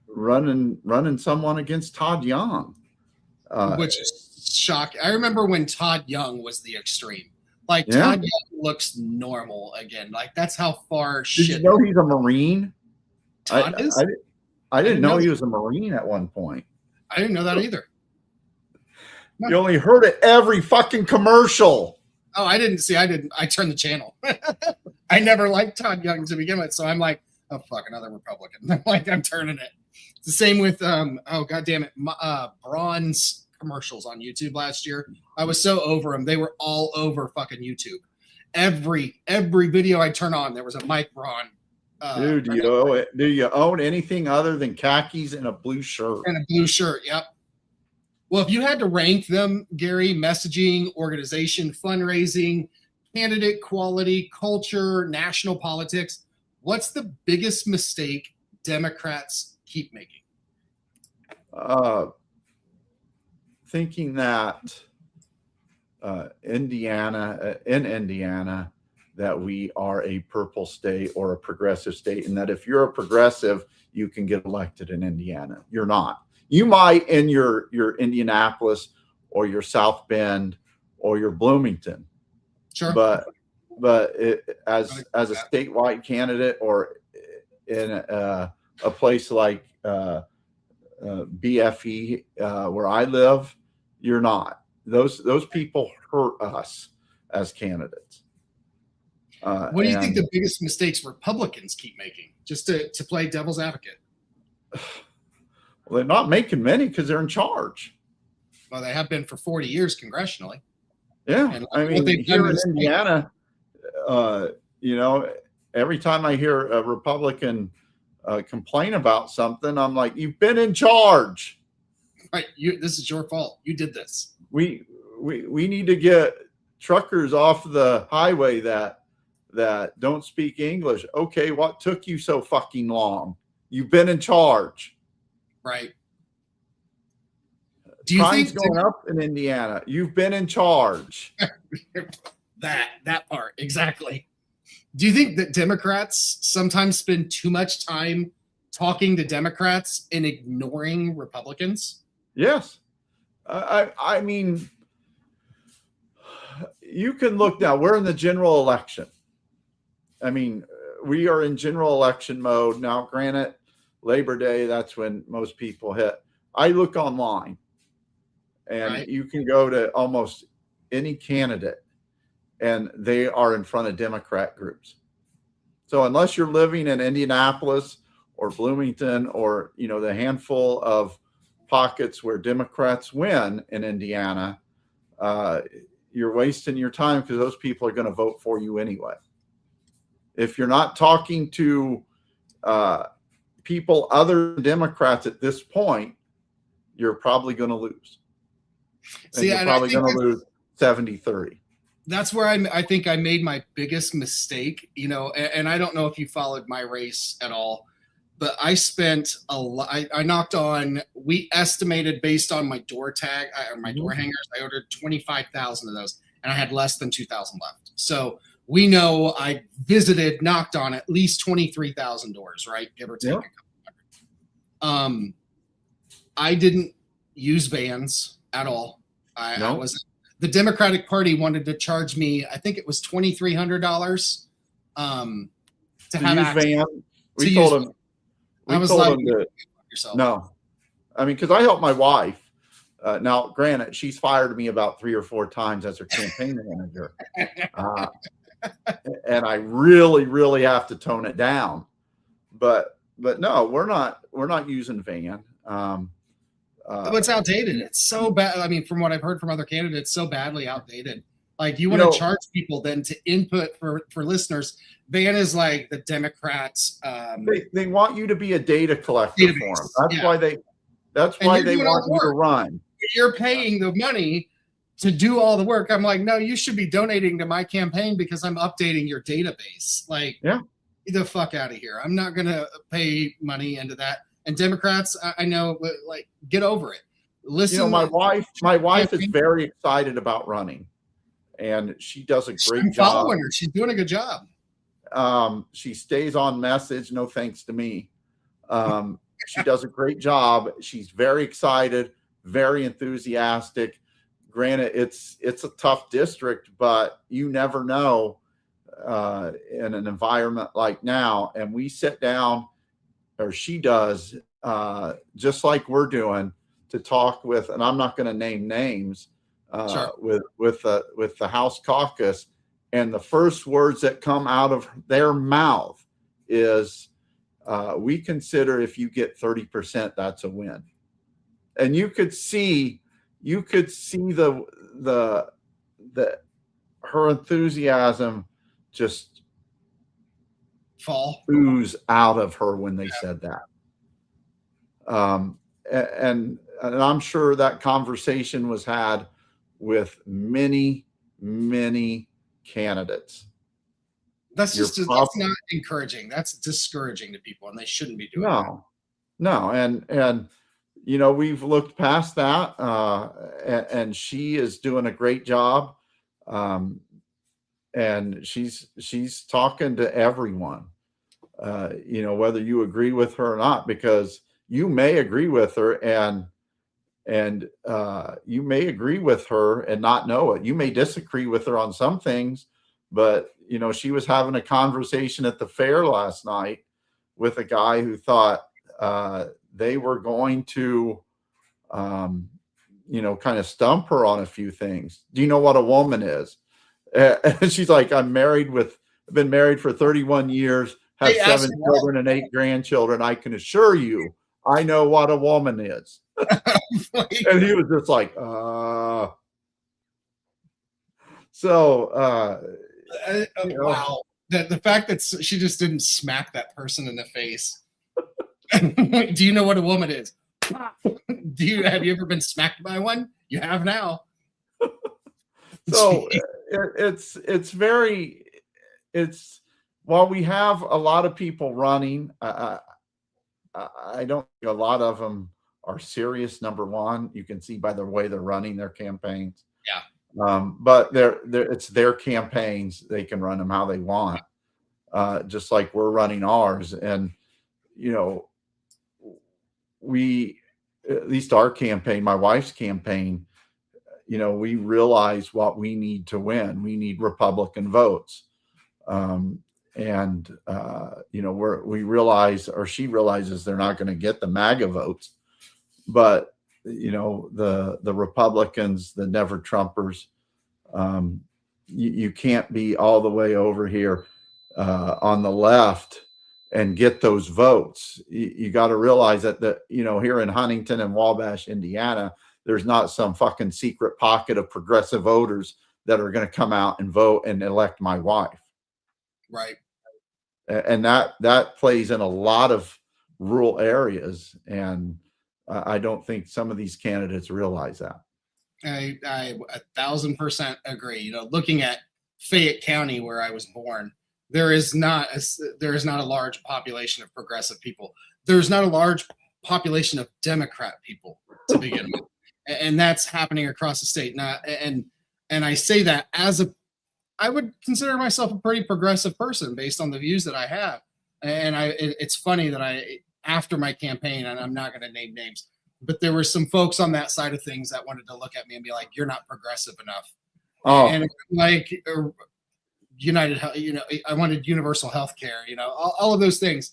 running someone against Todd Young, which is shocking. I remember when Todd Young was the extreme. Like Yeah. Todd Young looks normal again. Like that's how far Did shit. you know he's a Marine? Todd is? I didn't know he was a Marine at one point. I didn't know that either. You only heard it every fucking commercial. Oh, I didn't see. I turned the channel. I never liked Todd Young to begin with, so I'm like, oh fuck, another Republican. I'm turning it. It's the same with oh god damn it, Braun's commercials on YouTube last year. I was so over them. They were all over fucking YouTube. Every video I turn on, there was a Mike Braun. Dude, do you own anything other than khakis and a blue shirt? And a blue shirt, yep. Well, if you had to rank them, Gary, messaging, organization, fundraising, candidate quality, culture, national politics, what's the biggest mistake Democrats keep making? Thinking that in Indiana, that we are a purple state or a progressive state, and that if you're a progressive, you can get elected in Indiana. You're not. You might in your Indianapolis or your South Bend or your Bloomington. Sure. But as a statewide candidate or in a place like BFE where I live, you're not. Those people hurt us as candidates. What do you think the biggest mistakes Republicans keep making? Just to play devil's advocate. Well, they're not making many because they're in charge. Well, they have been for 40 years congressionally. Yeah, and I mean, here in Indiana, every time I hear a Republican complain about something, I'm like, "You've been in charge. Right? This is your fault. You did this. We need to get truckers off the highway that don't speak English. Okay, what took you so fucking long? You've been in charge." Right. Do you Crime's think going up in Indiana? You've been in charge. that part exactly. Do you think that Democrats sometimes spend too much time talking to Democrats and ignoring Republicans? Yes. I mean, you can look now. We're in the general election. I mean, we are in general election mode now. Granted, Labor Day, that's when most people hit. I look online, and right. You can go to almost any candidate, and they are in front of Democrat groups. So unless you're living in Indianapolis or Bloomington or, the handful of pockets where Democrats win in Indiana, you're wasting your time because those people are going to vote for you anyway. If you're not talking to people other than Democrats at this point, you're probably going to lose. And you're probably going to lose 70-30. That's where I think I made my biggest mistake, and I don't know if you followed my race at all, but I spent a lot. I knocked on, we estimated based on my door tag or my door hangers, I ordered 25,000 of those, and I had less than 2,000 left. So we know I knocked on at least 23,000 doors, right? Give or take a couple hundred. I didn't use vans at all. I wasn't. The Democratic Party wanted to charge me, I think it was $2,300 to have access. Van. We told them. I was like, no. I mean, because I helped my wife. Now, granted, she's fired me about 3 or 4 times as her campaign manager. And I really, really have to tone it down. But no, we're not using van. But it's outdated. It's so bad. I mean, from what I've heard from other candidates, so badly outdated. Like you want to charge people then to input for listeners. Van is like the Democrats. They want you to be a data collector for them. That's why they want you to run. You're paying the money to do all the work. I'm like, no, you should be donating to my campaign because I'm updating your database. Like, get the fuck out of here. I'm not going to pay money into that. And Democrats, I know, like, get over it. Listen, my wife is very excited about running, and she does a great I'm job. following her. She's doing a good job. She stays on message. No thanks to me. She does a great job. She's very excited, very enthusiastic. Granted, it's a tough district, but you never know in an environment like now. And we sit down, or she does, just like we're doing, to talk with, and I'm not going to name names, Sure. with the House caucus, and the first words that come out of their mouth is, we consider if you get 30%, that's a win. And you could see the her enthusiasm just ooze out of her when they said that. And I'm sure that conversation was had with many candidates. That's just that's not encouraging. That's discouraging to people, and they shouldn't be doing that. No. And you know, we've looked past that, and she is doing a great job. And she's talking to everyone, you know, whether you agree with her or not, because you may agree with her and you may agree with her and not know it. You may disagree with her on some things, but you know, she was having a conversation at the fair last night with a guy who thought they were going to, you know, kind of stump her on a few things. Do you know what a woman is? And she's like, I've been married for 31 years, have 7 children and 8 grandchildren. I can assure you, I know what a woman is. And he was just like, wow. The fact that she just didn't smack that person in the face. Do you know what a woman is? Have you ever been smacked by one? You have now. So while we have a lot of people running, I don't think a lot of them are serious. Number one, you can see by the way they're running their campaigns. Yeah. But it's their campaigns. They can run them how they want, just like we're running ours. And, you know, at least our campaign, my wife's campaign, you know, we realize what we need to win. We need Republican votes. You know, we realize, or she realizes, they're not going to get the MAGA votes, but you know, the Republicans, the never Trumpers, you can't be all the way over here on the left and get those votes. You got to realize that you know, here in Huntington and Wabash, Indiana, there's not some fucking secret pocket of progressive voters that are going to come out and vote and elect my wife. Right. And that plays in a lot of rural areas. And I don't think some of these candidates realize that. I 1,000% agree. You know, looking at Fayette County, where I was born, there is not a large population of progressive people. There's not a large population of Democrat people to begin with. And that's happening across the state. And I say that I would consider myself a pretty progressive person based on the views that I have. And it's funny that after my campaign, and I'm not going to name names, but there were some folks on that side of things that wanted to look at me and be like, "You're not progressive enough." Oh. And like United, you know, I wanted universal health care, you know, all of those things.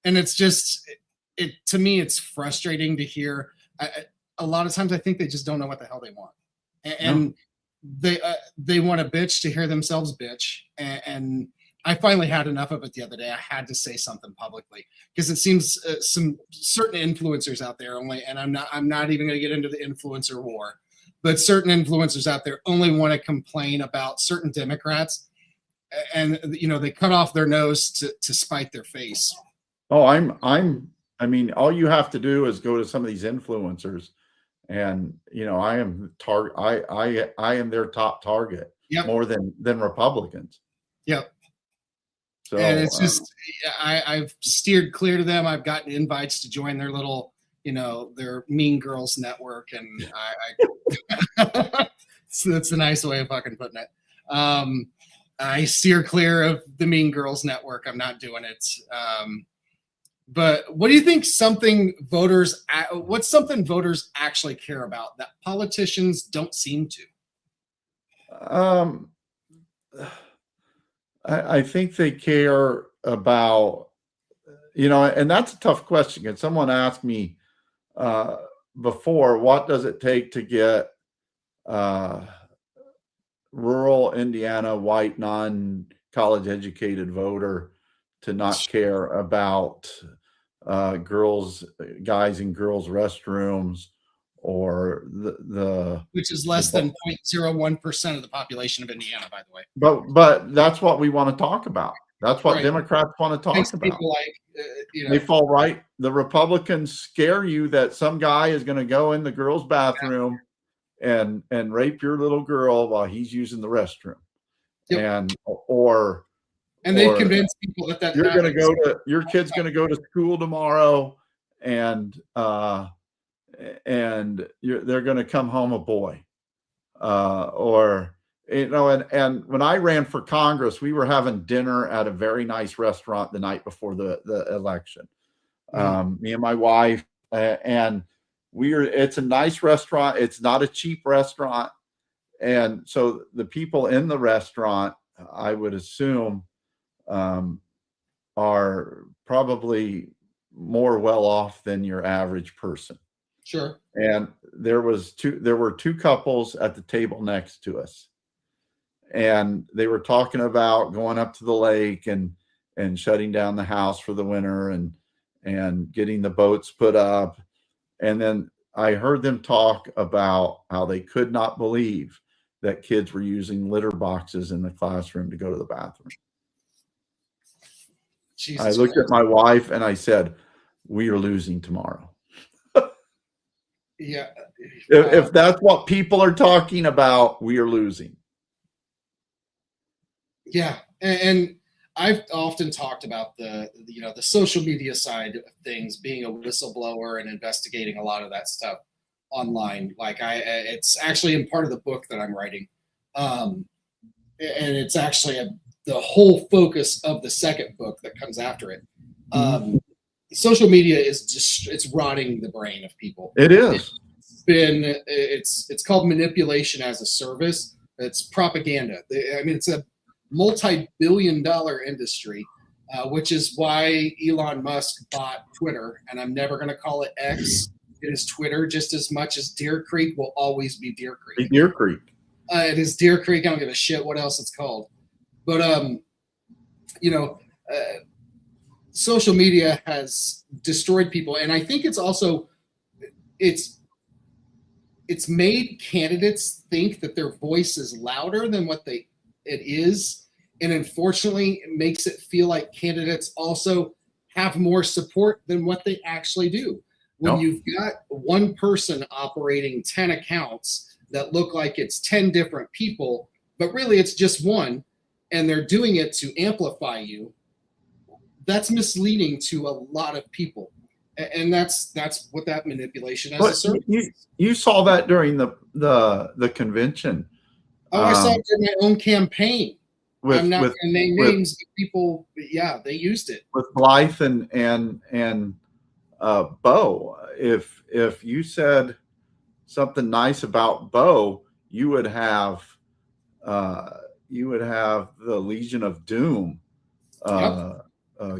And it's just, to me, it's frustrating to hear. A lot of times I think they just don't know what the hell they want. And they want a bitch to hear themselves bitch. And I finally had enough of it the other day. I had to say something publicly because it seems some certain influencers out there only, and I'm not even going to get into the influencer war, but certain influencers out there only want to complain about certain Democrats, and you know, they cut off their nose to spite their face. Oh, I mean, all you have to do is go to some of these influencers, and you know, I am their top target. Yep. More than Republicans. Yep. So, and it's just, I've steered clear to them. I've gotten invites to join their little, you know, their Mean Girls network, and so that's a nice way of fucking putting it. I steer clear of the Mean Girls Network. I'm not doing it. But what do you think what's something voters actually care about that politicians don't seem to? I think they care about, and that's a tough question. And someone asked me before, what does it take to get rural Indiana, white, non-college educated voter to not care about guys in girls' restrooms, or which is less than 0.01% of the population of Indiana, by the way. But that's what we want to talk about. That's what Right. Democrats want to talk about. People like, They fall right. The Republicans scare you that some guy is going to go in the girls' bathroom and rape your little girl while he's using the restroom. Yep. And they convince people that you're going to go to your kid's going to go to school tomorrow, and they're going to come home a boy, and when I ran for Congress, we were having dinner at a very nice restaurant the night before the election. Me and my wife, and it's a nice restaurant. It's not a cheap restaurant. And so the people in the restaurant, I would assume, are probably more well off than your average person. Sure. And there were two couples at the table next to us, and they were talking about going up to the lake and shutting down the house for the winter and getting the boats put up. And then I heard them talk about how they could not believe that kids were using litter boxes in the classroom to go to the bathroom. Jesus I looked Christ. At my wife and I said, "We are losing tomorrow." Yeah. If that's what people are talking about, we are losing. Yeah. And I've often talked about the social media side of things, being a whistleblower and investigating a lot of that stuff online. Like it's actually in part of the book that I'm writing. And it's actually the whole focus of the second book that comes after it. Social media it's rotting the brain of people. It is. It's called manipulation as a service. It's propaganda. I mean, it's a multi-billion-dollar industry, which is why Elon Musk bought Twitter. And I'm never going to call it X. It is Twitter, just as much as Deer Creek will always be Deer Creek. Deer Creek. It is Deer Creek. I don't give a shit what else it's called. But social media has destroyed people, and I think it's also it's made candidates think that their voice is louder than what it is, and unfortunately, it makes it feel like candidates also have more support than what they actually do. When you've got one person operating 10 accounts that look like it's 10 different people, but really it's just one, and they're doing it to amplify you, that's misleading to a lot of people. And that's what that manipulation as a service. You saw that during the convention. Oh, I saw it in my own campaign. I'm not going to name names, but people, they used it. With Blythe and Bo, if you said something nice about Bo, you would have the Legion of Doom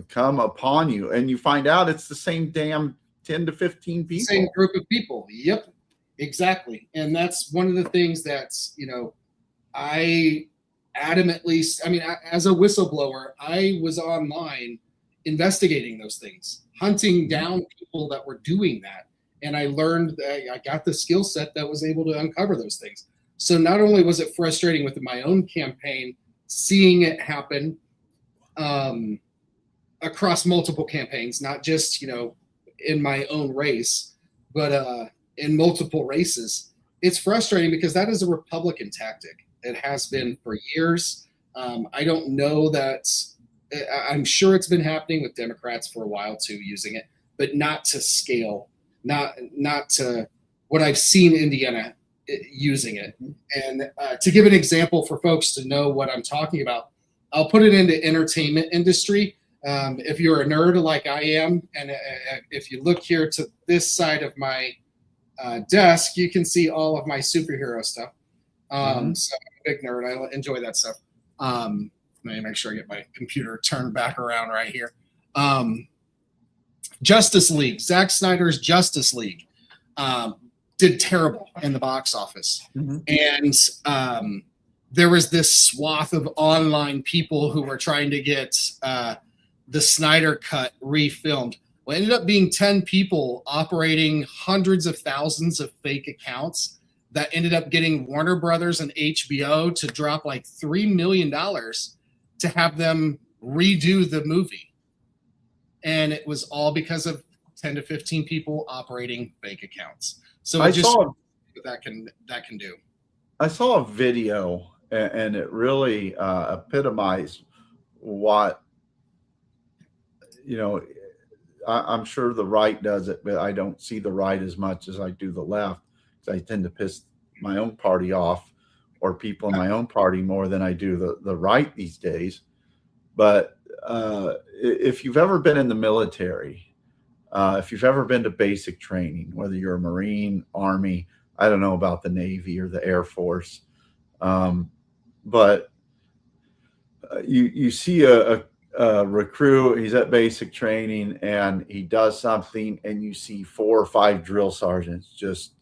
come upon you, and you find out it's the same damn 10 to 15 people. Same group of people. Yep, exactly. And that's one of the things that's, I adamantly, as a whistleblower, I was online investigating those things, hunting down people that were doing that. And I learned that I got the skill set that was able to uncover those things. So not only was it frustrating with my own campaign, seeing it happen across multiple campaigns, not just, in my own race, but in multiple races, it's frustrating because that is a Republican tactic. It has been for years. I don't know that. I'm sure it's been happening with Democrats for a while too, using it, but not to scale, not to what I've seen Indiana using it. And to give an example for folks to know what I'm talking about, I'll put it into entertainment industry. If you're a nerd like I am, and if you look here to this side of my desk, you can see all of my superhero stuff. So I'm a big nerd. I enjoy that stuff. Let me make sure I get my computer turned back around right here. Justice League, Zack Snyder's Justice League, did terrible in the box office. And there was this swath of online people who were trying to get the Snyder Cut refilmed. Well, it ended up being 10 people operating hundreds of thousands of fake accounts that ended up getting Warner Brothers and HBO to drop like $3 million to have them redo the movie. And it was all because of 10 to 15 people operating fake accounts. So I just saw that can do. I saw a video and it really epitomized what, I'm sure the right does it, but I don't see the right as much as I do the left. I tend to piss my own party off or people in my own party more than I do the right these days. But if you've ever been in the military, if you've ever been to basic training, whether you're a Marine, Army, I don't know about the Navy or the Air Force, but you see a recruit, he's at basic training and he does something and you see 4 or 5 drill sergeants just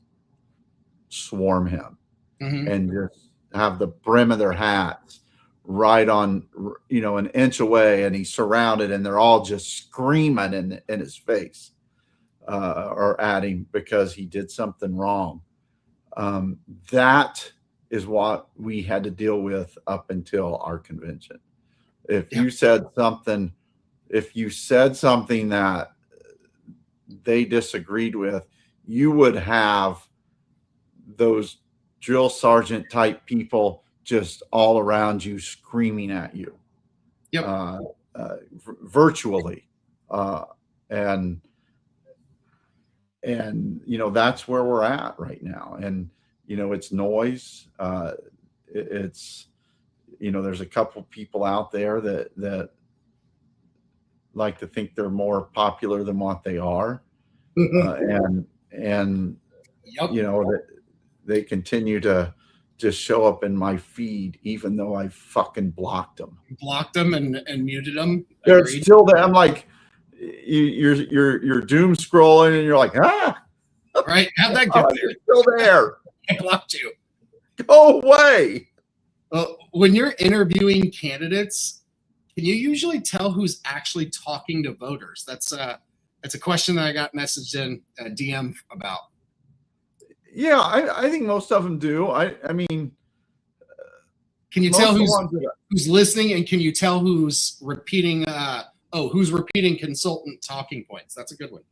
swarm him and just have the brim of their hats right on, an inch away, and he's surrounded and they're all just screaming in his face or at him because he did something wrong. That is what we had to deal with up until our convention. If you said something that they disagreed with, you would have those drill sergeant type people just all around you screaming at you, virtually. And that's where we're at right now. And, it's noise. It's, there's a couple people out there that like to think they're more popular than what they are. And they continue to just show up in my feed, even though I fucking blocked them and muted them. They're still there. I'm like, you're doom scrolling and you're like, right. How'd that get there? Still there. I blocked you. Go away. When you're interviewing candidates, can you usually tell who's actually talking to voters? That's a question that I got messaged in a DM about. Yeah, I think most of them do. I mean, can you tell who's listening, and can you tell who's repeating? Who's repeating consultant talking points? That's a good one.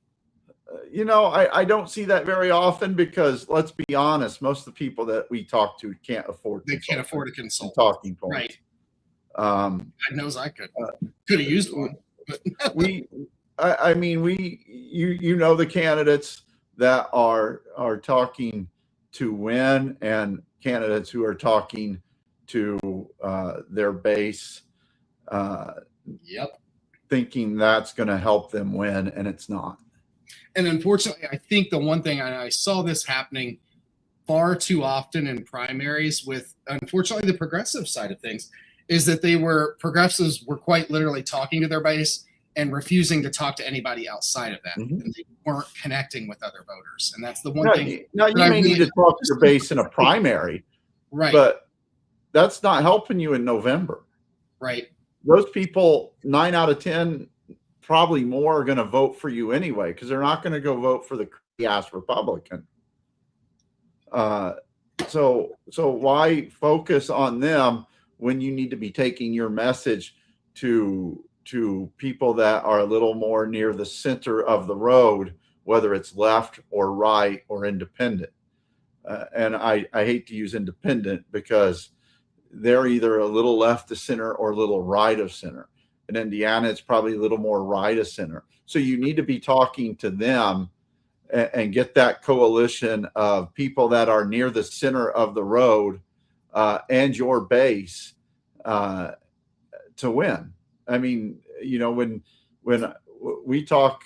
I don't see that very often because let's be honest, most of the people that we talk to can't afford. They can't afford a consultant talking points. Right. God knows I could have used one. The candidates that are talking to win and candidates who are talking to their base, thinking that's going to help them win, and it's not. And unfortunately, I think the one thing, and I saw this happening far too often in primaries with, unfortunately, the progressive side of things, is that progressives were quite literally talking to their base and refusing to talk to anybody outside of that. And they weren't connecting with other voters. And that's the one thing. Now, you may need to talk to your base in a primary, right? But that's not helping you in November. Right. Those people, 9 out of 10, probably more, are going to vote for you anyway, because they're not going to go vote for the ass Republican. So why focus on them when you need to be taking your message to people that are a little more near the center of the road, whether it's left or right or independent? And I hate to use independent because they're either a little left of center or a little right of center. In Indiana, it's probably a little more right of center. So you need to be talking to them and get that coalition of people that are near the center of the road and your base to win. I mean, when we talk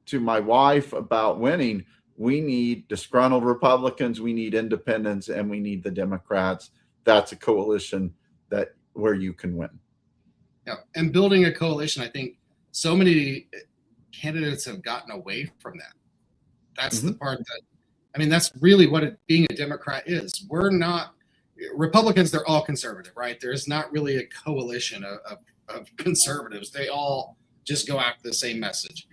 to my wife about winning, we need disgruntled Republicans, we need independents, and we need the Democrats. That's a coalition where you can win. Yeah, and building a coalition, I think so many candidates have gotten away from that. That's the part that's really what being a Democrat is. We're not Republicans. They're all conservative, right? There's not really a coalition of conservatives. They all just go after the same message.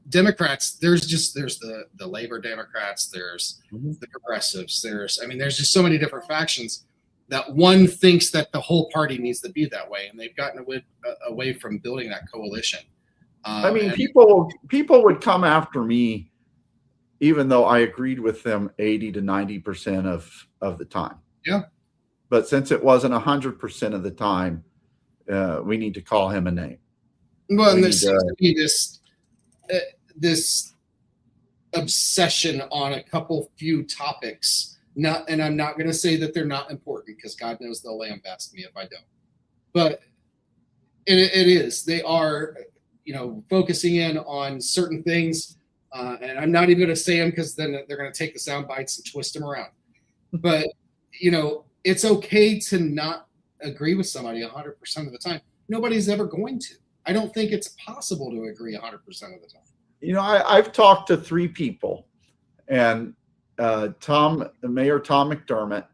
Democrats, there's the Labor Democrats, there's the progressives, there's just so many different factions that one thinks that the whole party needs to be that way, and they've gotten away from building that coalition. People would come after me even though I agreed with them 80 to 90% of the time. Yeah. But since it wasn't 100% of the time, we need to call him a name. Well, and there seems to be this obsession on a few topics. And I'm not going to say that they're not important, because God knows they'll lambast me if I don't. But it is. They are, focusing in on certain things. And I'm not even going to say them, because then they're going to take the sound bites and twist them around. But, it's okay to not agree with somebody 100% of the time. Nobody's ever going to. I don't think it's possible to agree 100% of the time. I've talked to 3 people, and Mayor Tom McDermott,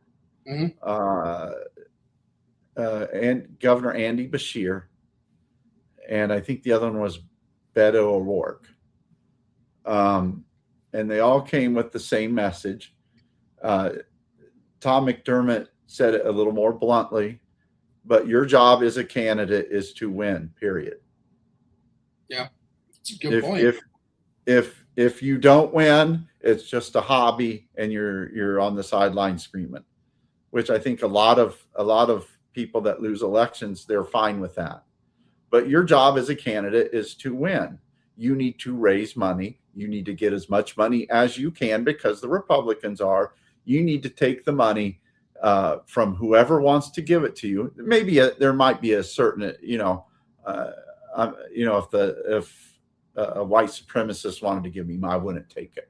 and Governor Andy Beshear, and I think the other one was Beto O'Rourke. And they all came with the same message. Tom McDermott said it a little more bluntly, but your job as a candidate is to win, period. Yeah, it's a good point. If you don't win, it's just a hobby, and you're on the sideline screaming, which I think a lot of people that lose elections, they're fine with that. But your job as a candidate is to win. You need to raise money. You need to get as much money as you can, because the Republicans are. You need to take the money from whoever wants to give it to you. Maybe there might be a certain, if a white supremacist wanted to give me, I wouldn't take it.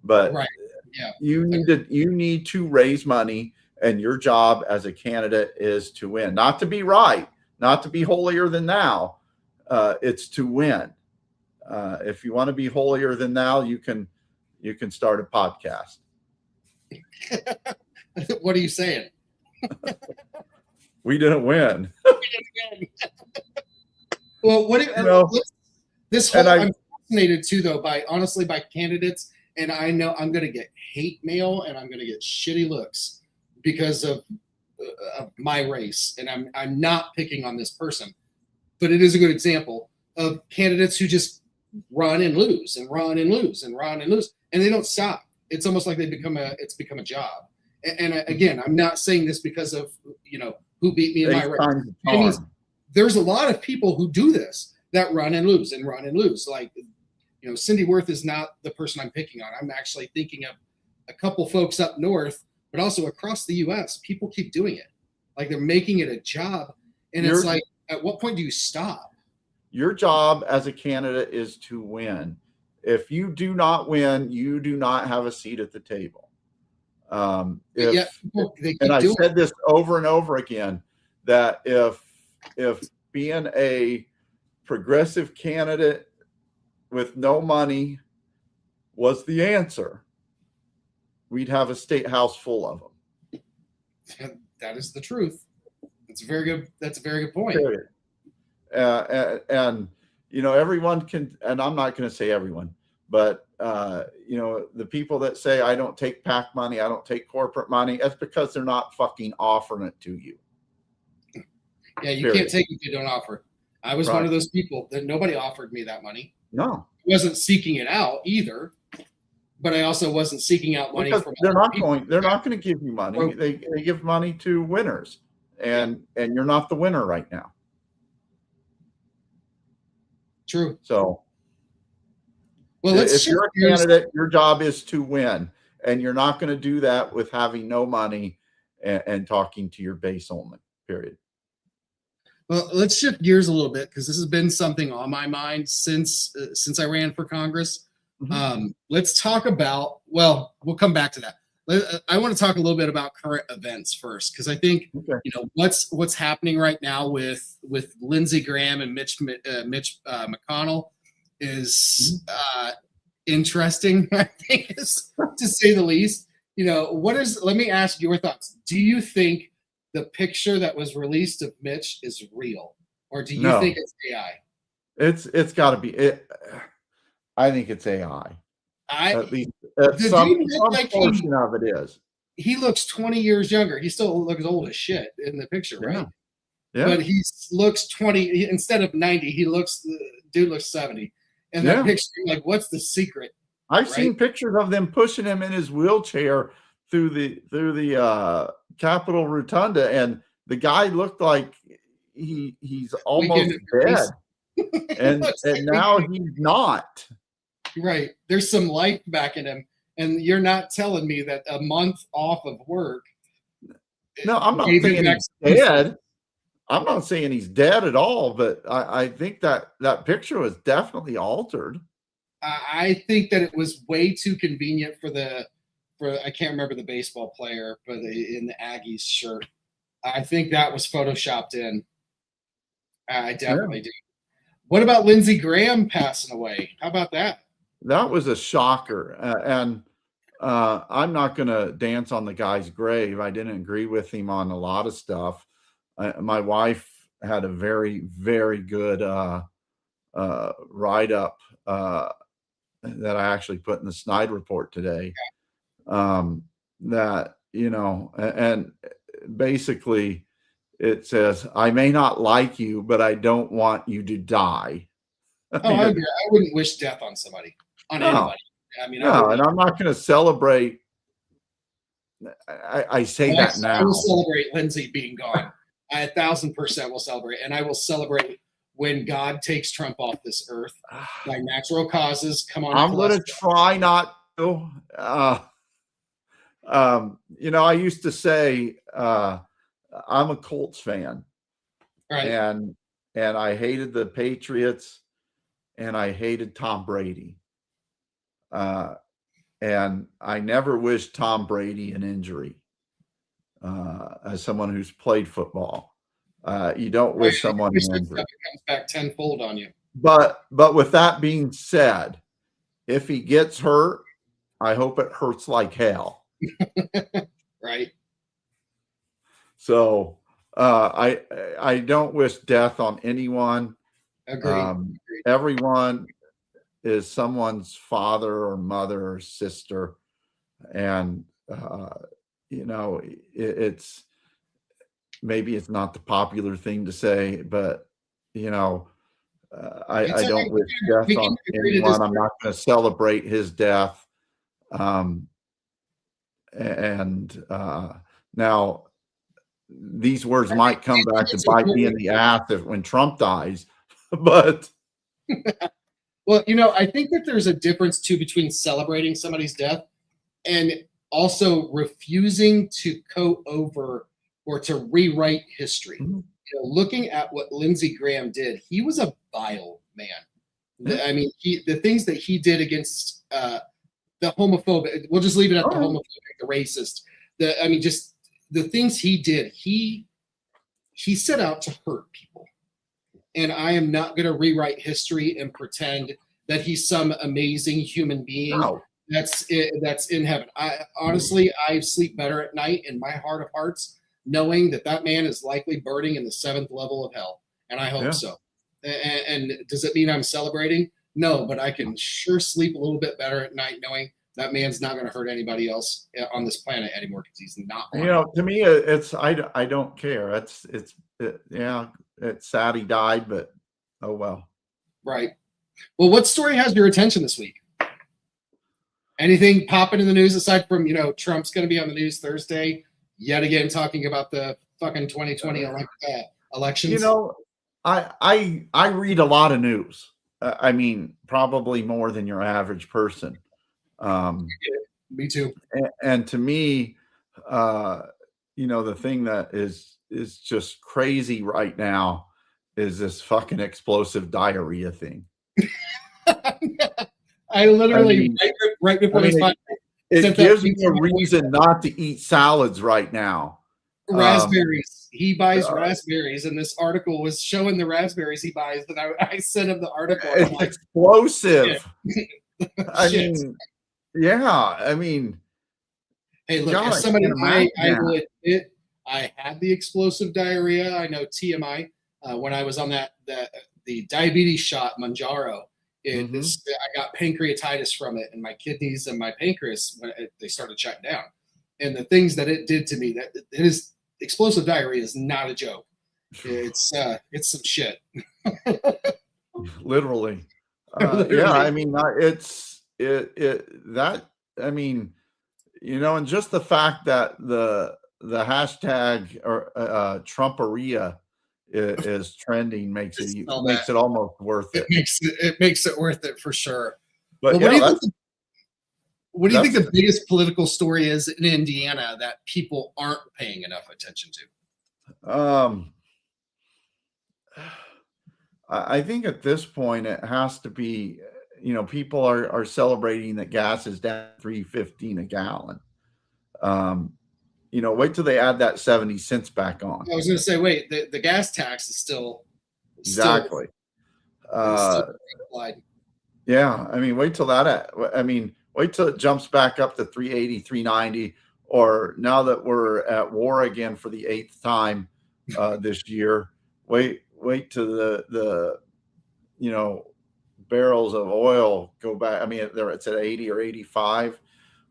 But right. Yeah. You need to raise money, and your job as a candidate is to win, not to be right, not to be holier than thou. It's to win. If you want to be holier than thou, you can start a podcast. What are you saying? We didn't win. Well, I'm fascinated too, though, by candidates, and I know I'm going to get hate mail and I'm going to get shitty looks because of my race, and I'm not picking on this person, but it is a good example of candidates who just run and lose and run and lose and run and lose, and they don't stop. It's almost like it's become a job. And again, I'm not saying this because of who beat me in my race. There's a lot of people who do this, that run and lose and run and lose. Like, Cindy Worth is not the person I'm picking on. I'm actually thinking of a couple folks up north, but also across the U.S. People keep doing it, like they're making it a job. And it's like, at what point do you stop? Your job as a candidate is to win. If you do not win, you do not have a seat at the table. And I've said this over and over again, that if being a progressive candidate with no money was the answer, we'd have a state house full of them. That is the truth. That's a very good point. And everyone can, and I'm not going to say everyone, but the people that say I don't take PAC money, I don't take corporate money, that's because they're not fucking offering it to you. Yeah, you can't take it if you don't offer it. I was one of those people that nobody offered me that money. No, I wasn't seeking it out either, but I also wasn't seeking out money from. They're not going to give you money. They give money to winners, and you're not the winner right now. True. So, Well, let's If shift you're a gears. candidate, your job is to win, and you're not going to do that with having no money and talking to your base only. Period. Well, let's shift gears a little bit because this has been something on my mind since I ran for Congress. Let's talk about. Well, we'll come back to that. I want to talk a little bit about current events first because I think what's happening right now with Lindsey Graham and Mitch McConnell is interesting. I think, to say the least. Let me ask your thoughts. Do you think the picture that was released of Mitch is real, or do you think it's AI? It's got to be it. I think it's AI. At least some portion of it is. He looks 20 years younger. He still looks old as shit in the picture, right? Yeah. But he looks 20 instead of 90. Dude looks 70. And that picture, like, what's the secret? I've seen pictures of them pushing him in his wheelchair through the Capitol Rotunda, and the guy looked like he's almost dead, and now he's not. Right. There's some life back in him, and you're not telling me that a month off of work. No, I'm not saying he's dead. I'm not saying he's dead at all, but I think that picture was definitely altered. I think that it was way too convenient for I can't remember the baseball player, but in the Aggies shirt. I think that was photoshopped in. I definitely do. What about Lindsey Graham passing away? How about that? That was a shocker. And I'm not going to dance on the guy's grave. I didn't agree with him on a lot of stuff. My wife had a very, very good write-up that I actually put in the SnydeReport today. That, and basically it says, I may not like you, but I don't want you to die. I agree. I wouldn't wish death on somebody, anybody. I mean, and I'm not going to celebrate. I say that now. I will celebrate Lindsey being gone. I 1,000% will celebrate, and I will celebrate when God takes Trump off this earth by natural causes. Come on, I'm going to try not to. I used to say I'm a Colts fan, right? And I hated the Patriots, and I hated Tom Brady. And I never wished Tom Brady an injury. As someone who's played football, you don't wish someone an injury. It comes back tenfold on you. But with that being said, if he gets hurt, I hope it hurts like hell. Right. So I don't wish death on anyone. Agreed. Everyone is someone's father or mother or sister, and it's maybe it's not the popular thing to say, but I don't wish death on anyone. I'm not going to celebrate his death. Now these words might come back to bite me in the ass when Trump dies, but well, I think that there's a difference too between celebrating somebody's death and also refusing to go over or to rewrite history. Looking at what Lindsey Graham did, he was a vile man. I mean, the things that he did against the homophobic, we'll just leave it at the homophobic, the racist. Just the things he did. He set out to hurt people. And I am not going to rewrite history and pretend that he's some amazing human being that's in heaven. I sleep better at night in my heart of hearts, knowing that man is likely burning in the 7th level of hell, and I hope so. And does it mean I'm celebrating? No, but I can sure sleep a little bit better at night knowing that man's not going to hurt anybody else on this planet anymore because he's not. To me, it's I don't care. It's sad he died, but oh well. Right. Well, what story has your attention this week? Anything popping in the news aside from Trump's going to be on the news Thursday yet again talking about the fucking 2020 elections? I read a lot of news, I mean, probably more than your average person. Me too. And to me, the thing that is just crazy right now is this fucking explosive diarrhea thing. I literally right before this podcast, it gives me a reason not to eat salads right now. Raspberries. He buys raspberries, and this article was showing the raspberries he buys. And I sent him the article. It's like, explosive. I mean, yeah. I mean, hey, look, God, as somebody, I will admit, I had the explosive diarrhea. I know TMI when I was on the diabetes shot Manjaro. I got pancreatitis from it, and my kidneys and my pancreas they started shutting down. And the things that it did to me, that it is explosive diarrhea is not a joke. It's some shit. Literally. Yeah, I mean, I mean, and just the fact that the hashtag or Trumperia is trending makes it almost worth it. It makes it worth it for sure. But what do you think the biggest political story is in Indiana that people aren't paying enough attention to? I think at this point it has to be, people are celebrating that gas is down $3.15 a gallon. Wait till they add that 70 cents back on. I was going to say, wait, the gas tax is still exactly. Yeah, I mean, wait till it jumps back up to 380, 390, or now that we're at war again for the 8th time this year, wait till the barrels of oil go back. I mean, it's at 80 or 85.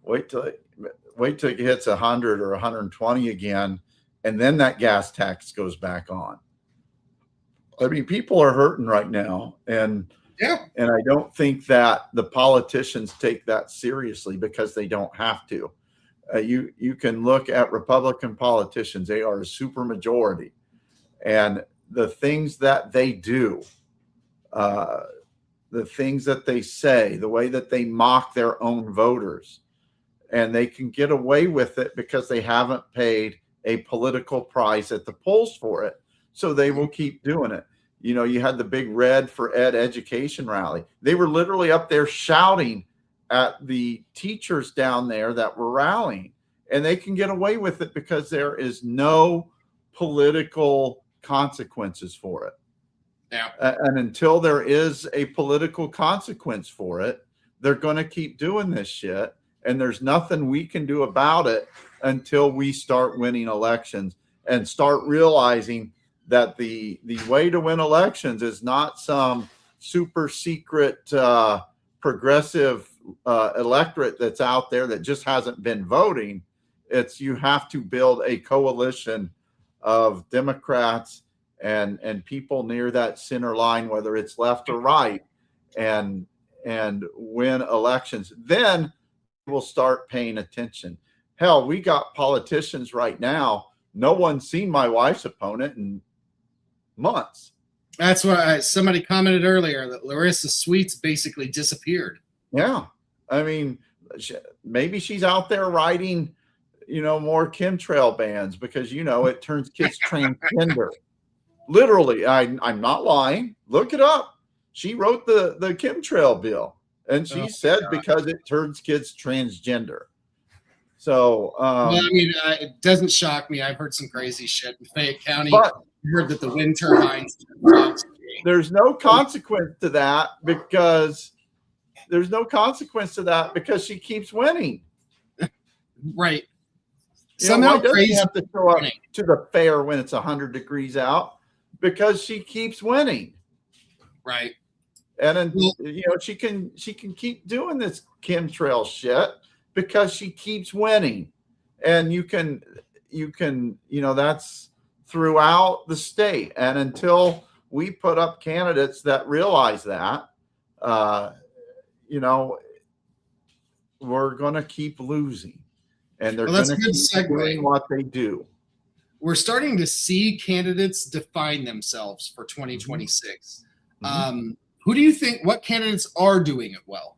Wait till it hits 100 or 120 again, and then that gas tax goes back on. I mean, people are hurting right now, and I don't think that the politicians take that seriously because they don't have to. You can look at Republican politicians; they are a super majority, and the things that they do, the things that they say, the way that they mock their own voters, and they can get away with it because they haven't paid a political price at the polls for it. So they will keep doing it. You had the big Red for Ed education rally. They were literally up there shouting at the teachers down there that were rallying, and they can get away with it because there is no political consequences for it. Yeah. And until there is a political consequence for it, they're going to keep doing this shit. And there's nothing we can do about it until we start winning elections and start realizing that the way to win elections is not some super secret progressive electorate that's out there that just hasn't been voting. It's you have to build a coalition of Democrats and people near that center line, whether it's left or right, and win elections. Then we'll start paying attention. Hell, we got politicians right now. No one's seen my wife's opponent in months. That's why somebody commented earlier that Larissa Sweets basically disappeared. Yeah. I mean, maybe she's out there writing, more chemtrail bans because, it turns kids transgender. Literally, I'm not lying. Look it up. She wrote the chemtrail bill. And she said because it turns kids transgender. So, well, I mean, it doesn't shock me. I've heard some crazy shit in Fayette County. I heard that the wind turbines. There's no consequence to that because she keeps winning. Right. Somehow crazy have to show up to the fair when it's 100 degrees out because she keeps winning. Right. And then, she can keep doing this chemtrail shit because she keeps winning. And you can, that's throughout the state. And until we put up candidates that realize that, we're going to keep losing. And they're going to keep doing what they do. We're starting to see candidates define themselves for 2026. Who do you think? What candidates are doing it well?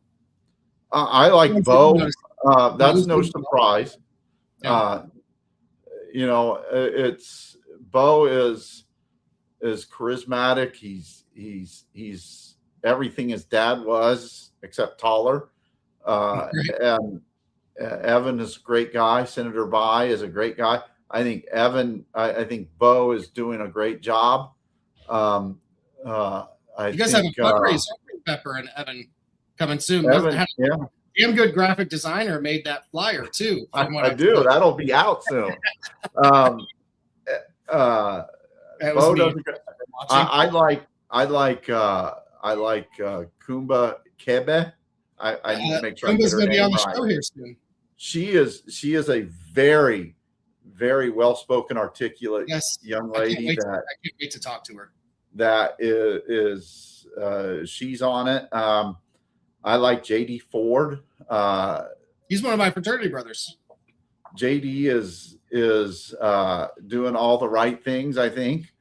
I like Ones that you Bo. noticed. That's Bo's no doing well? surprise. Yeah. It's Bo is charismatic. He's everything his dad was except taller. And Evan is a great guy. Senator Bai is a great guy. I think I think Bo is doing a great job. You guys have a fundraiser with Pepper and Evan coming soon. Evan, yeah. Damn good graphic designer made that flyer too. I do. That'll be out soon. Bo does. I like Kumba Kebe. I need to make sure Kumba's I going to get her be name on the right. show here soon. She is a very, very well-spoken, articulate young lady I can't wait to talk to her. That is she's on it. I like JD Ford. He's one of my fraternity brothers. JD is doing all the right things, I think,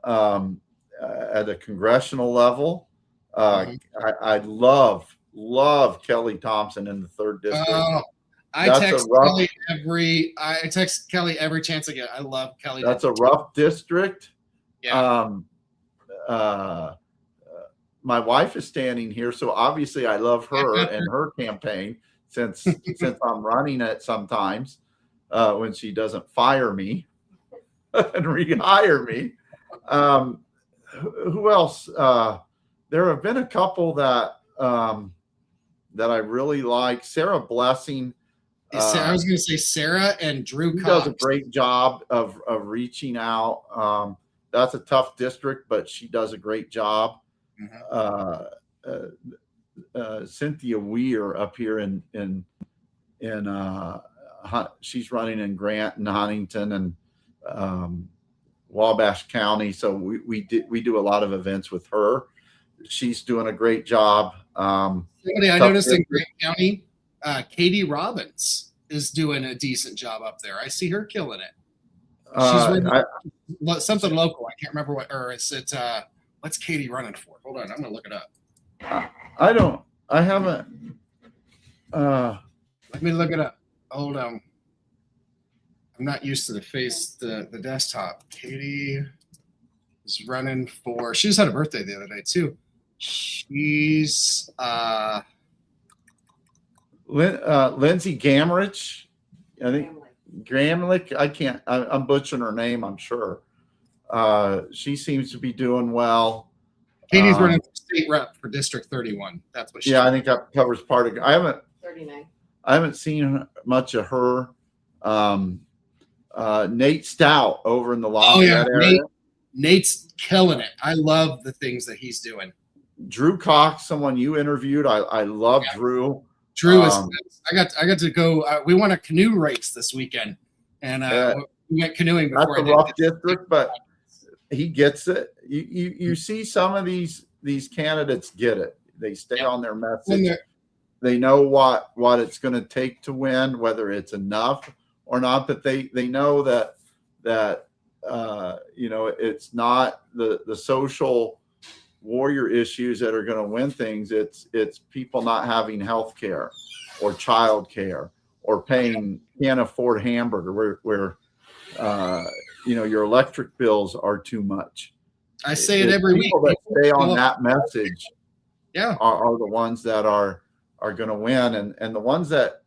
at a congressional level. I love Kelly Thompson in the 3rd district. I text Kelly every chance I get. I love Kelly. That's a rough district. Yeah. My wife is standing here, so obviously I love her and her campaign since I'm running it sometimes when she doesn't fire me and rehire me. Who else? There have been a couple that I really like. Sarah Blessing. I was going to say Sarah and Drew Cox. Does a great job of reaching out. That's a tough district, but she does a great job. Cynthia Weir up here in she's running in Grant and Huntington and Wabash County. So we do a lot of events with her. She's doing a great job. Somebody I noticed in Grant County, Katie Robbins is doing a decent job up there. I see her killing it. She's something local. I can't remember what, or it's what's Katie running for? Hold on, I'm gonna look it up. I haven't. Let me look it up. Hold on. I'm not used to the desktop. Katie is running for. She just had a birthday the other day too. She's Lindsay Gamrich, I think. Gramlich, I'm butchering her name, I'm sure. She seems to be doing well. Katie's running for state rep for District 31. That's what she's I think that covers part of it. 39. I haven't seen much of her. Nate Stout over in the Lafayette area. Nate's killing it. I love the things that he's doing. Drew Cox, someone you interviewed. I love Drew. Drew is. I got to go. We won a canoe race this weekend, and we went canoing before. That's a rough district, but he gets it. You see some of these candidates get it. They stay on their message. They know what it's going to take to win, whether it's enough or not. But they know that it's not the social warrior issues that are going to win things. It's people not having health care or child care or can't afford hamburger where your electric bills are too much. I say it every week. People that stay on that message are the ones that are going to win, and the ones that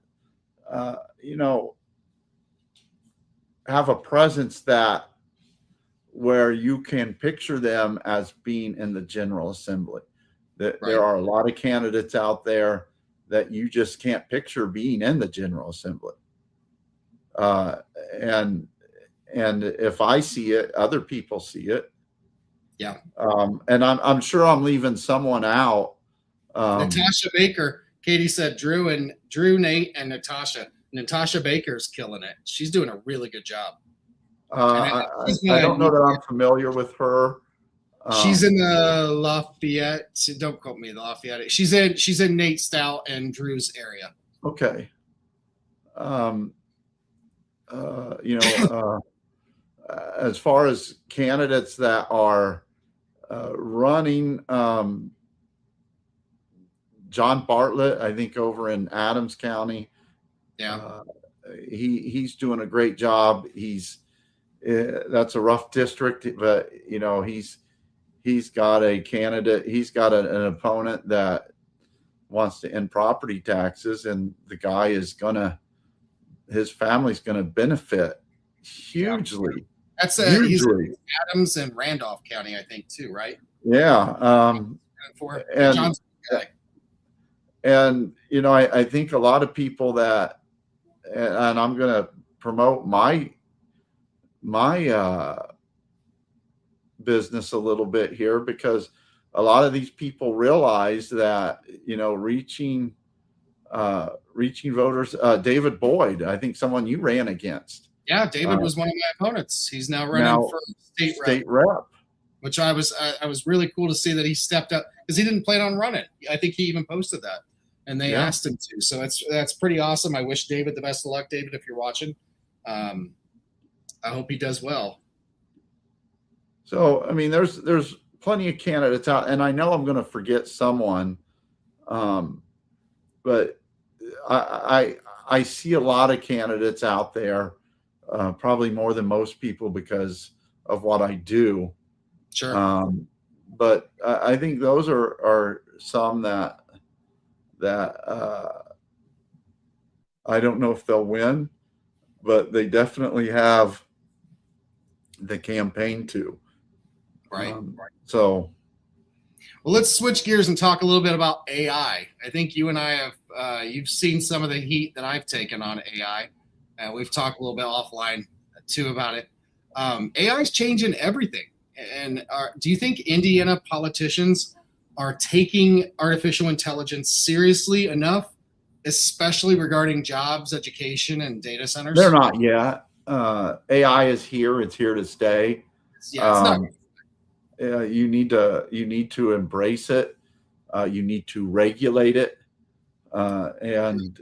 have a presence that where you can picture them as being in the General Assembly. There are a lot of candidates out there that you just can't picture being in the General Assembly. And if I see it, other people see it. Yeah. And I'm sure I'm leaving someone out. Natasha Baker. Katie said Drew, Nate, and Natasha. Natasha Baker's killing it. She's doing a really good job. I don't know that I'm familiar with her. She's in the Lafayette. Don't quote me, the Lafayette. She's in Nate Stout and Drew's area. Okay. As far as candidates that are running, John Bartlett, I think over in Adams County. Yeah. He's doing a great job. That's a rough district, but he's got a candidate. He's got an opponent that wants to end property taxes, and the guy his family's gonna benefit hugely. That's he's in Adams and Randolph County, I think, too, right? Yeah. And John's guy. And I think a lot of people that, and I'm going to promote my business a little bit here, because a lot of these people realize that reaching voters. David Boyd, I think someone you ran against. Yeah, David was one of my opponents. He's now running for state rep. Which I was really cool to see that he stepped up, because he didn't plan on running. I think he even posted that, and they asked him to. So that's pretty awesome. I wish David the best of luck, David, if you're watching. I hope he does well. So I mean, there's plenty of candidates out, and I know I'm going to forget someone, but I see a lot of candidates out there, probably more than most people because of what I do. Sure. But I think those are some that I don't know if they'll win, but they definitely have the campaign to. Right. So, well, let's switch gears and talk a little bit about AI. I think you and I have you've seen some of the heat that I've taken on AI. We've talked a little bit offline too about it. AI is changing everything. And do you think Indiana politicians are taking artificial intelligence seriously enough, especially regarding jobs, education, and data centers? They're not yet. AI is here. It's here to stay. Yeah, it's not. You need to embrace it. You need to regulate it, and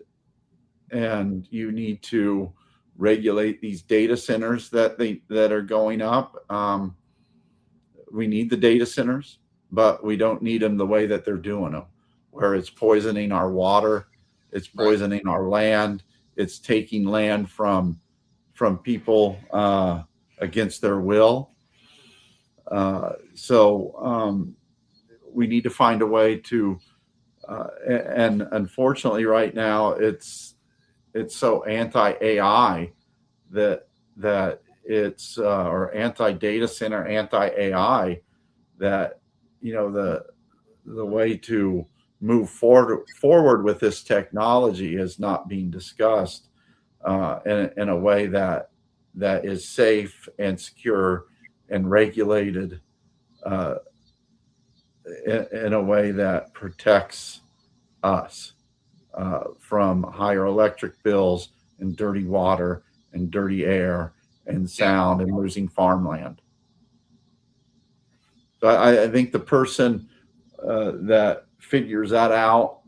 you need to regulate these data centers that are going up. We need the data centers, but we don't need them the way that they're doing them, where it's poisoning our water, it's poisoning our land, it's taking land from people against their will. So we need to find a way to, and unfortunately, right now it's so anti-AI that it's or anti-data center, anti-AI, that the way to move forward with this technology is not being discussed in a way that is safe and secure and regulated in a way that protects us from higher electric bills and dirty water and dirty air and sound and losing farmland. So I think the person that figures that out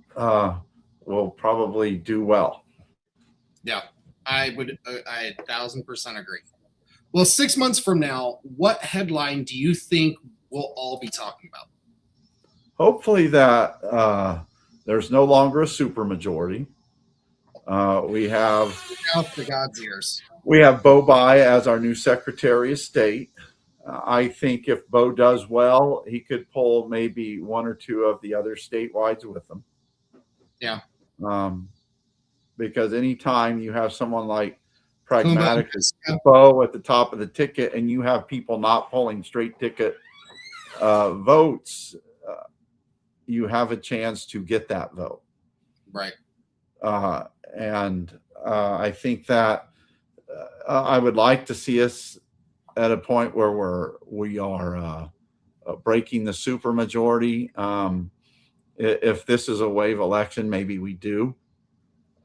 will probably do well. Yeah, I 1,000% agree. Well, 6 months from now, what headline do you think we'll all be talking about? Hopefully that there's no longer a supermajority. We have the God's ears. We have Bo Bai as our new Secretary of State. I think if Bo does well, he could pull maybe one or two of the other statewides with him. Yeah. Because anytime you have someone like Pragmatic Bo at the top of the ticket, and you have people not pulling straight ticket votes, you have a chance to get that vote. Right. And I think that I would like to see us at a point where we are breaking the supermajority. If this is a wave election, maybe we do.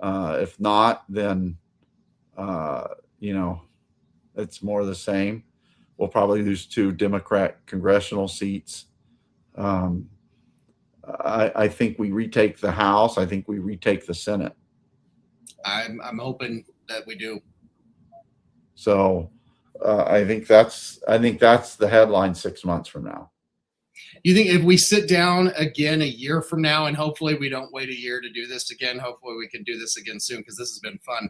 If not, then it's more of the same. We'll probably lose 2 Democrat congressional seats. I think we retake the House. I think we retake the Senate. I'm hoping that we do. So I think that's the headline 6 months from now. You think if we sit down again a year from now, and hopefully we don't wait a year to do this again, hopefully we can do this again soon because this has been fun.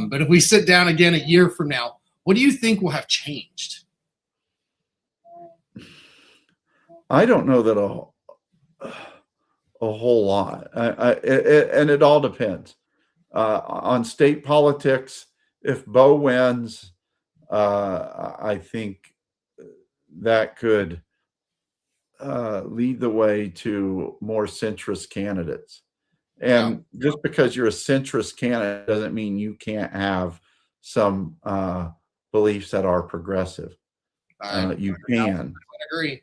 But if we sit down again a year from now, what do you think will have changed? I don't know that a whole lot. And it all depends on state politics. If Bo wins, I think that could lead the way to more centrist candidates. And just because you're a centrist candidate doesn't mean you can't have some beliefs that are progressive. You can. I agree.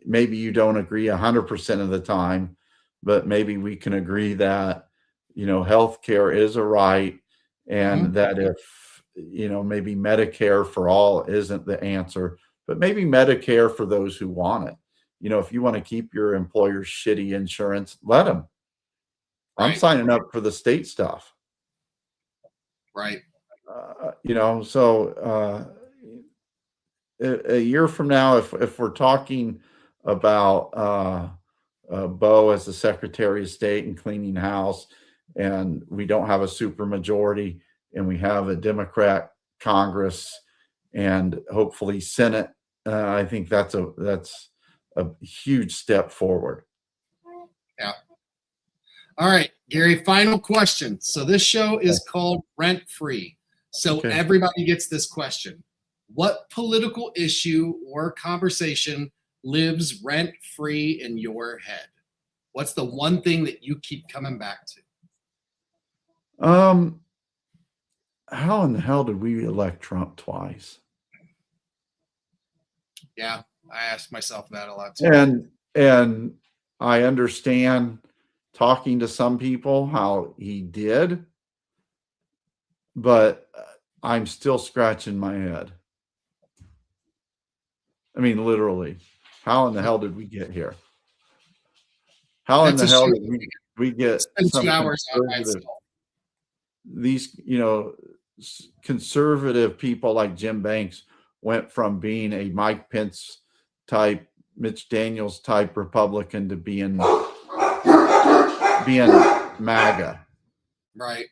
Maybe you don't agree 100% of the time, but maybe we can agree that, healthcare is a right, and that if, maybe Medicare for all isn't the answer, but maybe Medicare for those who want it. If you want to keep your employer's shitty insurance, let them. I'm signing up for the state stuff. Right. So a year from now, if we're talking about Bo as the Secretary of State and cleaning house, and we don't have a supermajority, and we have a Democrat Congress and hopefully Senate, I think that's a huge step forward. Yeah. All right, Gary, final question. So this show is called Rent Free. So everybody gets this question. What political issue or conversation lives rent free in your head? What's the one thing that you keep coming back to? How in the hell did we elect Trump twice? Yeah, I ask myself that a lot too. And I understand talking to some people how he did, but I'm still scratching my head. I mean, literally, how in the hell did we get here? How in the hell did we get some 2 hours on myself. These, conservative people like Jim Banks went from being a Mike Pence type, Mitch Daniels type Republican to being MAGA. Right.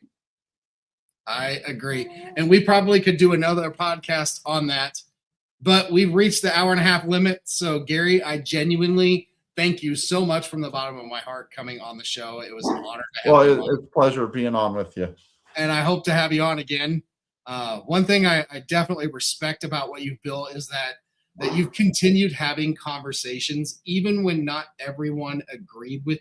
I agree. And we probably could do another podcast on that, but we've reached the 1.5 hour limit. So Gary, I genuinely thank you so much from the bottom of my heart coming on the show. It was an honor to have you on. It's a pleasure being on with you. And I hope to have you on again. One thing I definitely respect about what you've built is that you've continued having conversations, even when not everyone agreed with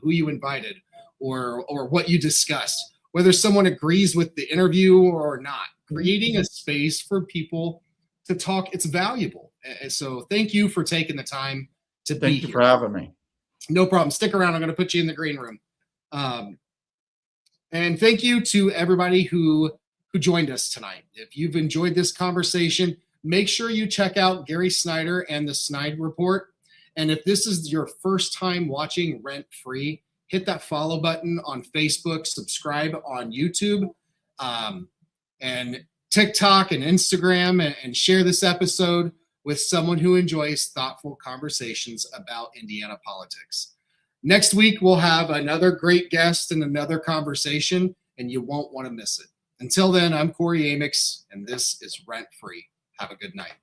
who you invited or what you discussed, whether someone agrees with the interview or not. Creating a space for people to talk, it's valuable. And so thank you for taking the time to be here. Thank you for having me. No problem. Stick around. I'm going to put you in the green room. And thank you to everybody who joined us tonight. If you've enjoyed this conversation, make sure you check out Gary Snyder and the SnydeReport. And if this is your first time watching Rent Free, hit that follow button on Facebook, subscribe on YouTube, and TikTok and Instagram, and share this episode with someone who enjoys thoughtful conversations about Indiana politics. Next week, we'll have another great guest and another conversation, and you won't want to miss it. Until then, I'm Kory Amyx, and this is Rent Free. Have a good night.